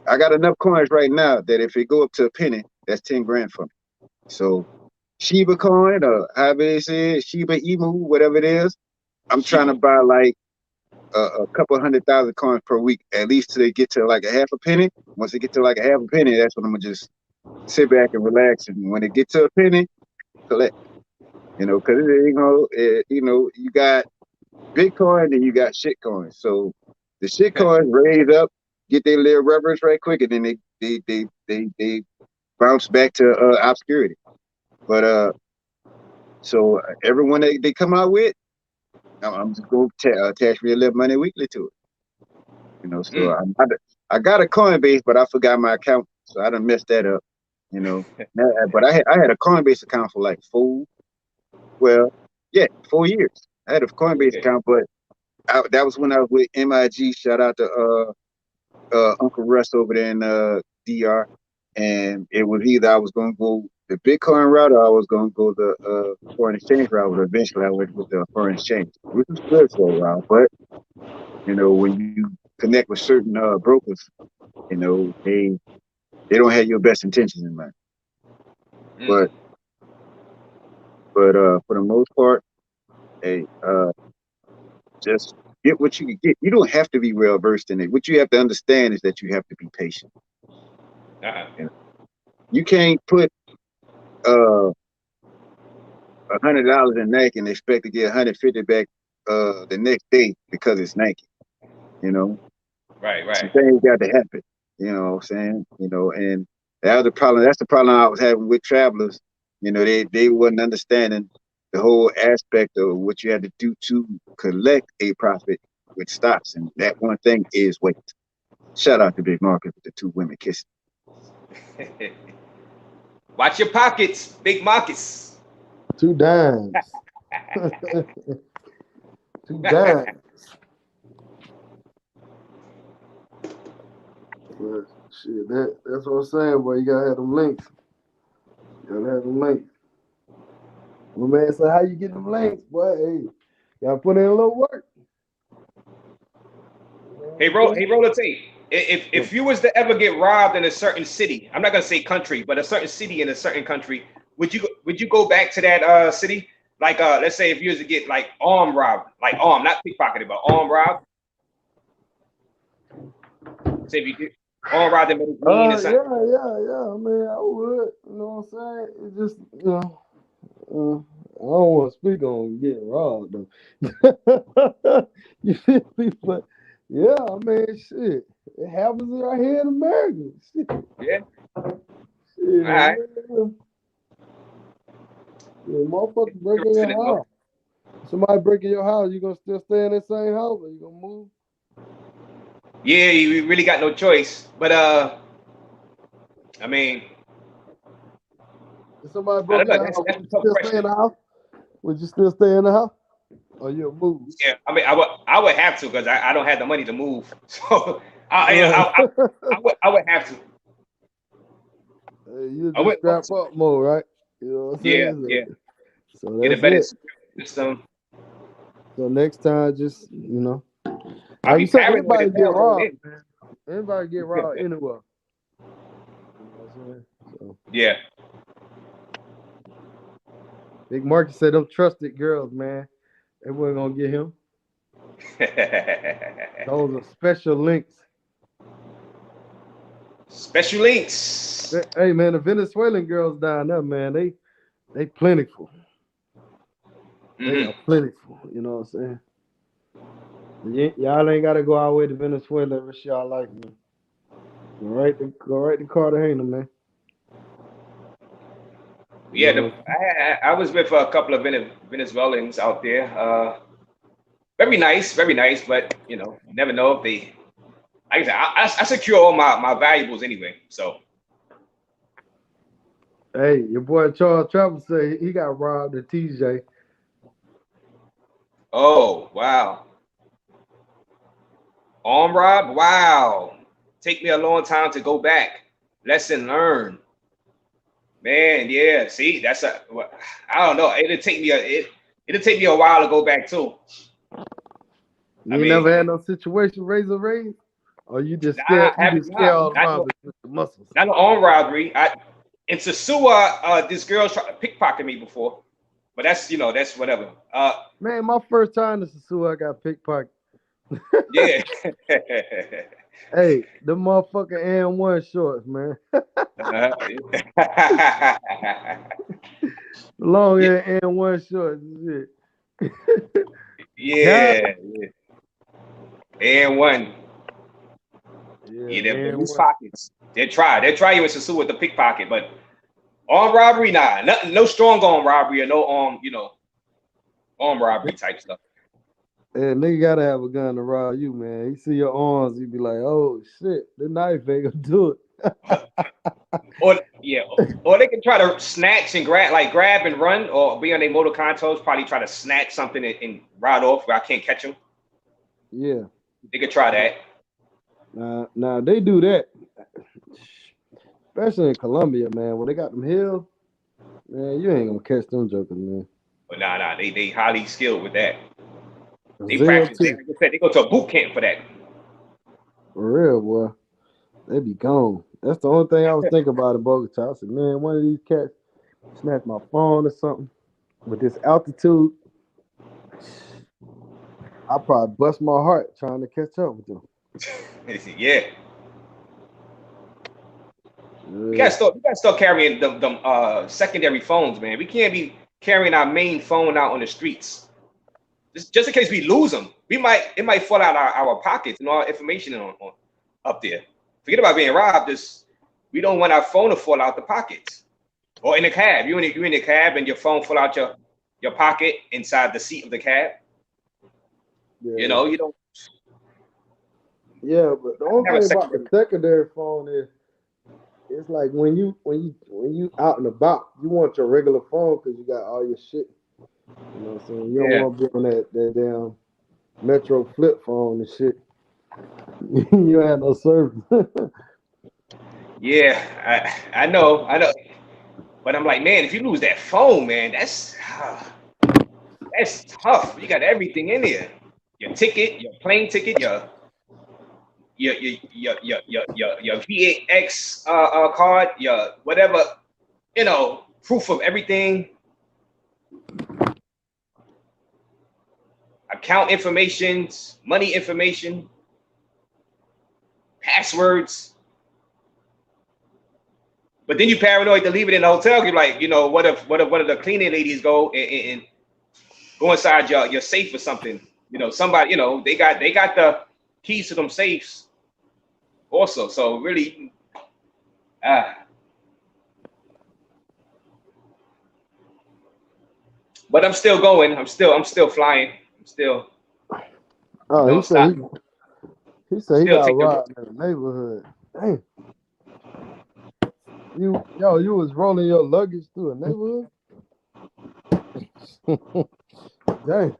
I got enough coins right now that if it go up to a penny, that's 10 grand for me. So Shiba coin or however they say it, Shiba Emu, whatever it is, I'm trying to Shibu. buy like a couple 100,000 coins per week, at least till they get to like a half a penny. Once they get to like a half a penny, that's when I'm gonna just sit back and relax. And when it gets to a penny, collect. Because you got Bitcoin and you got shit coins. So the shit coins raise up, get their little reverence right quick, and then they bounce back to obscurity. But so everyone they come out with, I'm just going to attach me a little money weekly to it. So I got a Coinbase, but I forgot my account, so I done messed that up. But I had a Coinbase account for like 4 years. I had a Coinbase account, but that was when I was with MIG. Shout out to Uncle Russ over there in DR, and it was either I was gonna go the Bitcoin route or I was gonna go the foreign exchange route. But eventually I went with the foreign exchange, which was good for a while. But when you connect with certain brokers, they don't have your best intentions in mind. But for the most part, hey, just get what you can get. You don't have to be well versed in it. What you have to understand is that you have to be patient. You can't put $100 in Nike and expect to get 150 back the next day because it's Nike. Right. Some things got to happen. You know what I'm saying? And the other problem, that's the problem I was having with travelers. They wasn't understanding the whole aspect of what you had to do to collect a profit with stocks. And that one thing is weight. Shout out to Big Market with the 2 women kissing. Watch your pockets, Big Marcus. 2 dimes. 2 dimes. But shit, that's what I'm saying, boy. You gotta have them links. You gotta have them links. My man said, how you get them links, boy? Hey, gotta put in a little work. Hey, roller tape. If you was to ever get robbed in a certain city, I'm not gonna say country, but a certain city in a certain country, would you go back to that city? Like let's say if you was to get like armed robbed, like not pickpocketed, but armed robbed. Say if you get armed robbed in Medellin or something. Yeah. I mean, I would. You know what I'm saying? It just, I don't want to speak on getting robbed though. You feel me? But yeah, I mean, shit, it happens right here in America. Shit. Yeah. Shit, All right. Yeah, motherfucker breaking your house. Somebody breaking your house, you gonna still stay in that same house or you gonna move? Yeah, you really got no choice. But I mean, if somebody I broke don't know. your house, That's would a you tough still stay in question. the house? Would you still stay in the house? Or you'll move? Yeah, I mean, I would have to because I don't have the money to move. So I would have to. You I just would. scrap up more, right? You know what I'm Yeah, saying? yeah. So Get a that's better it. system. So next time, just I'll like you be said, paranoid as anybody get hell going robbed, in. man. Anybody get robbed anywhere. You know what I'm saying? So Yeah. Big Market said them trusted girls, man. They weren't gonna get him. Those are special links. Special links. Hey man, the Venezuelan girls down there, man, they plentiful. They are plentiful. You know what I'm saying? Y'all ain't gotta go all the way to Venezuela if y'all like me. Go right to Cartagena, man. Yeah, I was with a couple of Venezuelans out there. Very nice, very nice, but you never know if they. Like I said, I secure all my valuables anyway. So. Hey, your boy Charles Travis say he got robbed at TJ. Oh wow. Arm rob? Wow. Take me a long time to go back. Lesson learned. Man, yeah. See, I don't know. It'll take me a while to go back too. You ain't never had no situation razor raised? Or you just Nah, scare I haven't. all Not around no, with the muscles. not no armed robbery. In Sasua, this girl tried to pickpocket me before, but that's whatever. Man, my first time to Sasua, I got pickpocket. Yeah. Hey, the motherfucking M1 shorts, man. Long yeah, hair M1 shorts and shit. Got yeah, yeah. And one. yeah, Yeah, they're loose M1. pockets. They try you in Sasua with the pickpocket, but armed robbery, nah, nothing, no strong arm robbery or no armed robbery type stuff. And nigga gotta have a gun to rob you, man. He see your arms, he be like, oh shit, the knife ain't gonna do it. Or yeah, or they can try to snatch and grab and run, or be on their motor controls, probably try to snatch something and ride off where I can't catch them. Yeah. They could try that. Now they do that, especially in Colombia, man. When they got them hills, man, you ain't gonna catch them jokers, man. But nah, they highly skilled with that. They Zero practice. two. Like I said, they go to a boot camp for that. For real, boy. They be gone. That's the only thing I was thinking about in Bogota. I said, man, one of these cats snatch my phone or something. With this altitude, I probably bust my heart trying to catch up with them. Yeah, we Yeah, gotta start carrying them secondary phones, man. We can't be carrying our main phone out on the streets. Just in case we lose them, it might fall out our pockets and all our information on up there. Forget about being robbed. Just we don't want our phone to fall out the pockets or in a cab. You in the cab and your phone fall out your pocket inside the seat of the cab. yeah, You don't. yeah. But the I only have a thing about the secondary. secondary phone is, it's like when you out and about, you want your regular phone because you got all your shit. You know what I'm saying? You don't Yeah, want to be on that damn Metro flip phone and shit. You don't have no service. yeah. I know. But I'm like, man, if you lose that phone, man, that's tough. You got everything in there. Your ticket, your plane ticket, your VAX card, your whatever, proof of everything, account information, money information, passwords. But then you paranoid to leave it in the hotel. You're like, what if one of the cleaning ladies and go inside your safe or something? Somebody, they got the keys to them safes also. So really, but I'm still going. I'm still flying. I'm still, Oh, stop. he said he Still got take the. robbed in the neighborhood. Dang, you was rolling your luggage through a neighborhood. Dang.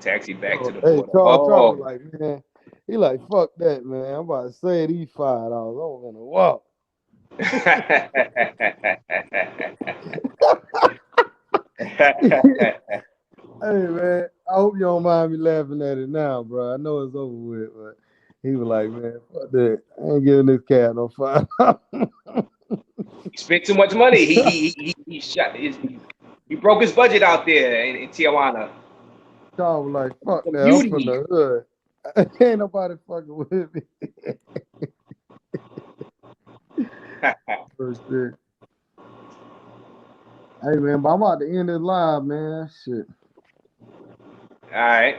Taxi back to Oh, the hey, border. Charles was Oh, like, man, he like, fuck that, man. I'm about to say these $5. I'm gonna walk. Hey man, I hope you don't mind me laughing at it now, bro. I know it's over with, but he was like, man, fuck that. I ain't giving this cat no $5. He spent too much money. He shot. He broke his budget out there in Tijuana. Charles was like, fuck The that. I'm from beauty. the hood. Ain't nobody fucking with me. First shit. Hey man, but I'm about to end this live, man. Shit. All right.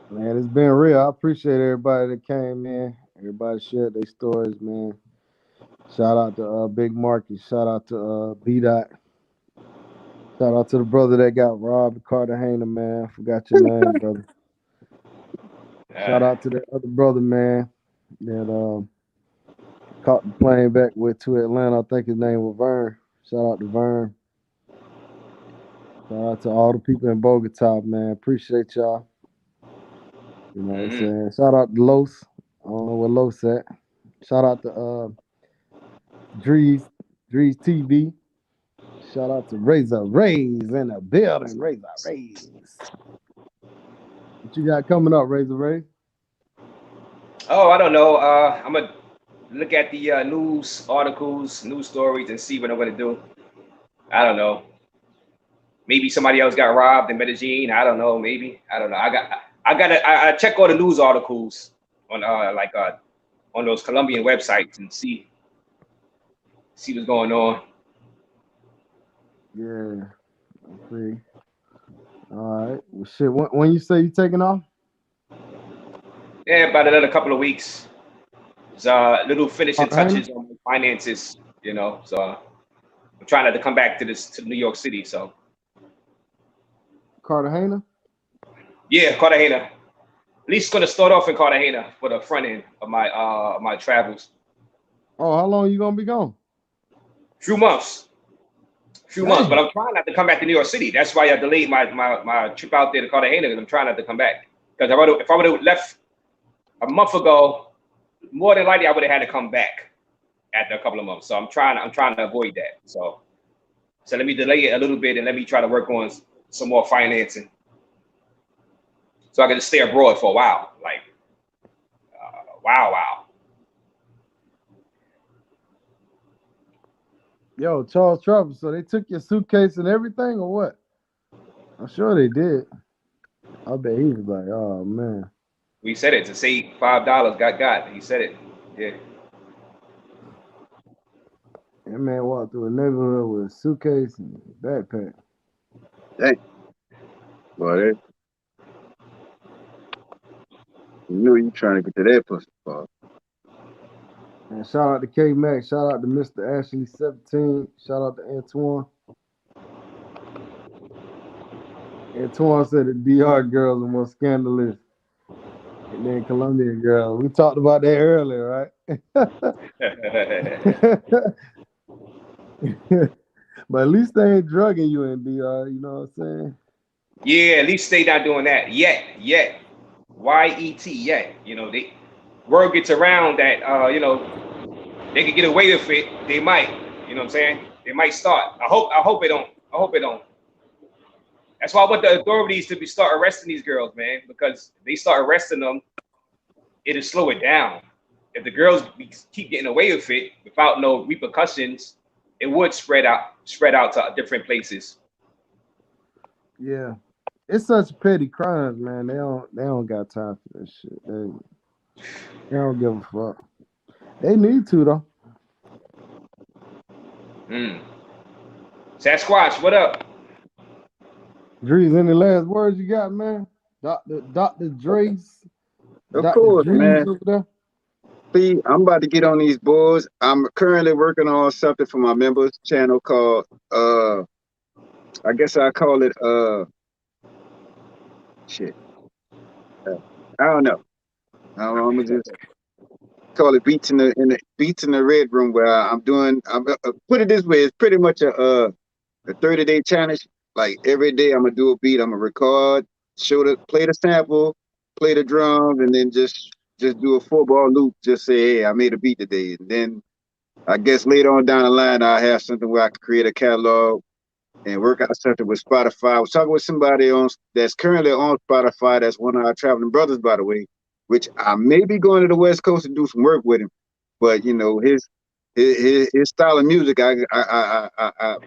Man, it's been real. I appreciate everybody that came in. Everybody shared their stories, man. Shout out to Big Marky. Shout out to B Dot. Shout out to the brother that got robbed, Cartagena, man. I forgot your name, brother. Shout out to the other brother, man, that caught the plane back with to Atlanta. I think his name was Vern. Shout out to Vern. Shout out to all the people in Bogota, man. Appreciate y'all. You know what I'm Mhm. saying? Shout out to Los. I don't know where Los at. Shout out to Drees, Drees TV. Shout out to Razor Rays in the building. Razor Rays. What you got coming up, Razor Rays? Oh, I don't know. I'm gonna look at the news articles, news stories, and see what I'm gonna do. I don't know. Maybe somebody else got robbed in Medellin. I don't know. Maybe I don't know. I check all the news articles on on those Colombian websites and see what's going on. Yeah, I see. All right. Well, shit. When you say you taking off? Yeah, about another couple of weeks. It's little finishing Cartagena? touches on my finances, you know. So I'm trying not to come back to this to New York City. So Cartagena? yeah, Cartagena. At least gonna start off in Cartagena for the front end of my travels. Oh, how long you gonna be gone? Few months, few months. But Damn. I'm trying not to come back to New York City. That's why I delayed my trip out there to Cartagena because I'm trying not to come back. Because if I would have left a month ago, more than likely I would have had to come back after a couple of months. So I'm trying to avoid that. So let me delay it a little bit and let me try to work on some more financing so I can just stay abroad for a while. Like wow. Yo, Charles Travis. So they took your suitcase and everything, or what? I'm sure they did. I bet he was like, oh man. We said it to save $5. Got. He said it. Yeah. That man walked through a neighborhood with a suitcase and a backpack. Dang, boy, you knew you trying to get to that pussy, boy. And shout out to K Max. Shout out to Mr. Ashley 17. Shout out to Antoine. Antoine said the DR girls are more scandalous than Colombian girls. We talked about that earlier, right? But at least they ain't drugging you in DR, you know what I'm saying? Yeah, at least they not doing that yet. YET yet. You know, they word gets around that they could get away with it. They might. You know what I'm saying? They might start. I hope it don't. I hope it don't. That's why I want the authorities to start arresting these girls, man. Because if they start arresting them, it'll slow it down. If the girls keep getting away with it without no repercussions, it would spread out to different places. Yeah. It's such petty crimes, man. They don't got time for that shit. They don't give a fuck. They need to though. Mm. Sasquatch, what up? Drees, any last words you got, man? Dr. Drees, Of Dr. course, Drees man. over there. See, I'm about to get on these boards. I'm currently working on something for my members channel called I guess I call it shit. Uh, I don't know. I'm gonna just call it beats in the red room where I'm put it this way, it's pretty much a 30-day challenge. Like every day I'm gonna do a beat, I'm gonna record, play the sample, play the drums, and then just do a 4-bar loop, just say, hey, I made a beat today. And then I guess later on down the line I'll have something where I can create a catalog and work out something with Spotify. I was talking with somebody on that's currently on Spotify. That's one of our traveling brothers, by the way, which I may be going to the West Coast to do some work with him. But you know, his style of music, I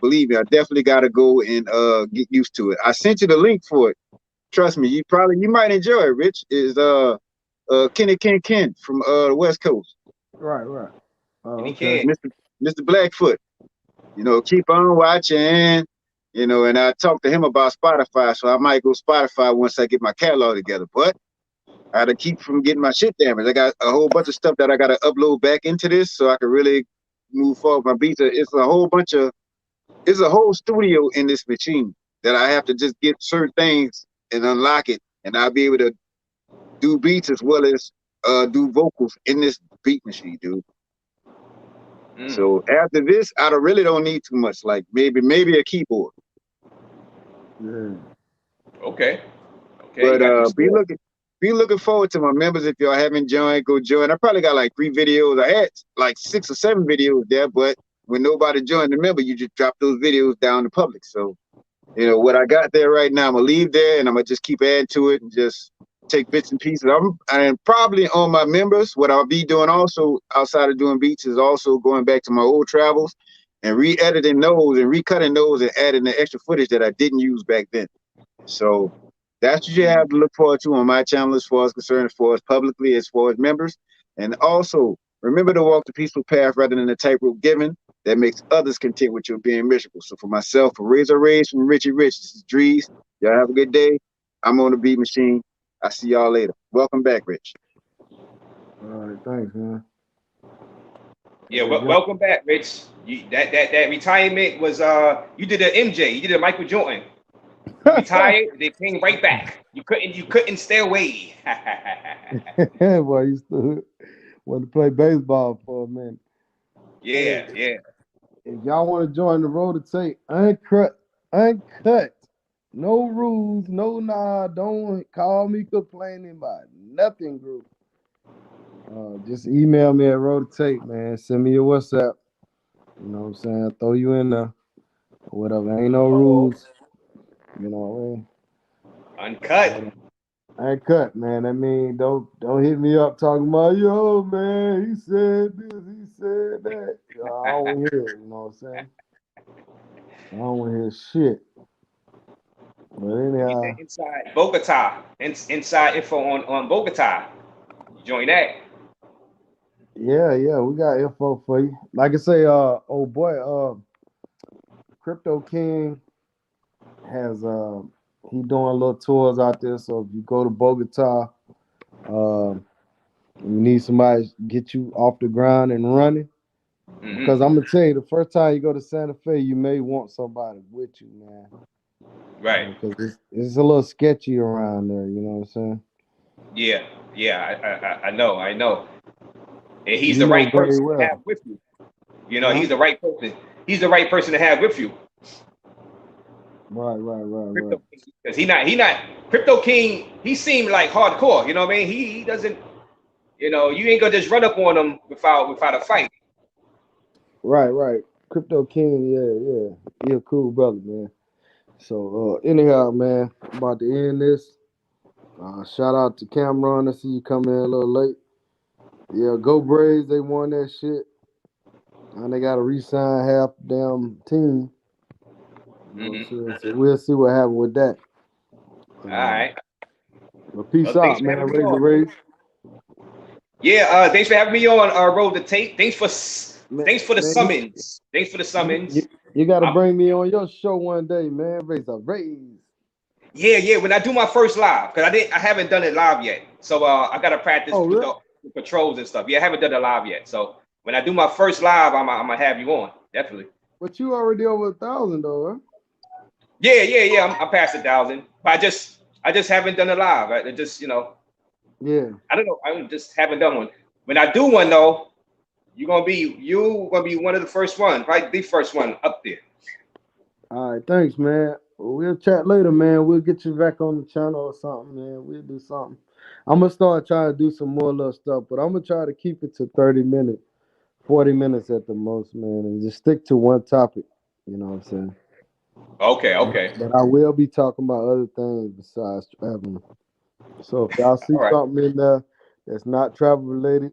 believe me, I definitely got to go and get used to it. I sent you the link for it. Trust me, you might enjoy it. Rich is Kenny Ken from the West Coast. Right. And he Oh, okay. can. Mr. Blackfoot. You know, keep on watching. You know, and I talked to him about Spotify, so I might go Spotify once I get my catalog together. But I gotta keep from getting my shit damaged. I got a whole bunch of stuff that I gotta upload back into this so I can really move forward. My beats it's a whole studio in this machine that I have to just get certain things and unlock it, and I'll be able to do beats as well as do vocals in this beat machine, dude. Mm. So after this, really don't need too much. Like maybe a keyboard. Yeah. Okay. You But got them score. be looking forward to my members. If y'all haven't joined, go join. I probably got like 3 videos. I had like 6 or 7 videos there, but when nobody joined the member, you just drop those videos down to public. So, you know, what I got there right now, I'm gonna leave there and I'm gonna just keep adding to it and just take bits and pieces. And probably on my members, what I'll be doing also outside of doing beats is also going back to my old travels and re-editing those and recutting those and adding the extra footage that I didn't use back then. So that's what you have to look forward to on my channel as far as concerned, as far as publicly, as far as members. And also remember to walk the peaceful path rather than the tightrope given that makes others content with your being miserable. So for myself, for Razor Rays from Richie Rich, this is Drees. Y'all have a good day. I'm on the beat machine. I'll see y'all later. Welcome back, Rich. All right, thanks, man. Yeah, welcome back, Rich. That retirement was you did an MJ, you did a Michael Jordan. You retired, they came right back. You couldn't stay away. Boy, I used to want to play baseball for a minute. Yeah. If y'all want to join the Road to Take uncut, no rules, no don't call me complaining about nothing, group. Just email me at Road to Take, man. Send me your WhatsApp. You know what I'm saying? I'll throw you in there. Whatever. Ain't no rules. You know what I mean? Uncut. Uncut, man. I mean, don't hit me up talking about, yo, man, he said this, he said that. I don't want to hear it, you know what I'm saying? I don't want to hear shit. But anyhow. Inside Bogota. Inside info on Bogota. Join that. Yeah, we got info for you. Like I say, old boy, Crypto King has he doing little tours out there. So if you go to Bogota, you need somebody to get you off the ground and running. Because I'm gonna tell you, the first time you go to Santa Fe, you may want somebody with you, man. Right. Because it's a little sketchy around there. You know what I'm saying? Yeah. I know. And he's You the know right very person well. to have with you. You know, he's the right person. He's the right person to have with you. Right. Because he not Crypto King. He seemed like hardcore. You know what I mean? He doesn't. You know, you ain't gonna just run up on him without a fight. Right. Crypto King, yeah. He a cool brother, man. So anyhow, man, about to end this. Shout out to Cameron. I see you come in a little late. Yeah, go Braves. They won that shit. And they got to re-sign half the damn team. You know what I'm saying? So we'll see what happens with that. All right. But peace out, man. Razor Rays. Yeah, thanks for having me on Road to Tape. Thanks for the man, summons. Thanks for the summons. You got to bring me on your show one day, man. Razor Rays. Yeah. When I do my first live, because I haven't done it live yet. So I gotta practice really? the controls and stuff. Yeah, I haven't done it live yet. So when I do my first live, I'm gonna have you on, definitely. But you already over 1,000 though, huh? Yeah. I'm past 1,000. But I just haven't done it live. I just, Yeah. I don't know. I just haven't done one. When I do one though, you're gonna be one of the first one, right? The first one up there. All right, thanks, man. We'll chat later, man. We'll get you back on the channel or something, man. We'll do something. I'm gonna start trying to do some more little stuff, but I'm gonna try to keep it to 30 minutes, 40 minutes at the most, man, and just stick to one topic. You know what I'm saying? Okay. But I will be talking about other things besides traveling. So if y'all see something in there that's not travel related,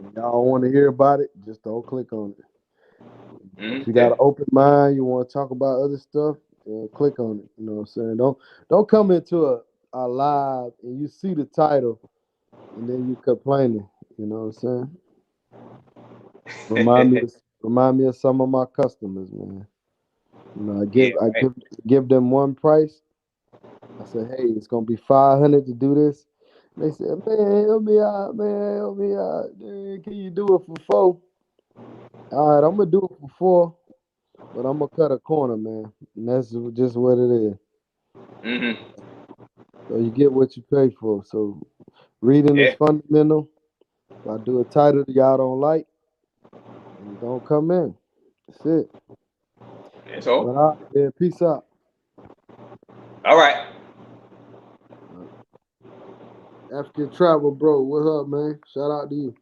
and y'all want to hear about it, just don't click on it. If you got an open mind, you want to talk about other stuff, then click on it. You know what I'm saying? Don't come into a live and you see the title and then you complaining. You know what I'm saying? Remind me of some of my customers, man. You know, I give them one price. I said, hey, it's gonna be 500 to do this. And they said, man, help me out, man, help me out. Man, can you do it for 4? All right, I'm gonna do it for 4. But I'm gonna cut a corner, man, and that's just what it is. So you get what you pay for. So reading is fundamental. If I do a title that y'all don't like, then don't come in. That's it. That's all. But all right, man, peace out. All right. African Travel, bro. What's up, man? Shout out to you.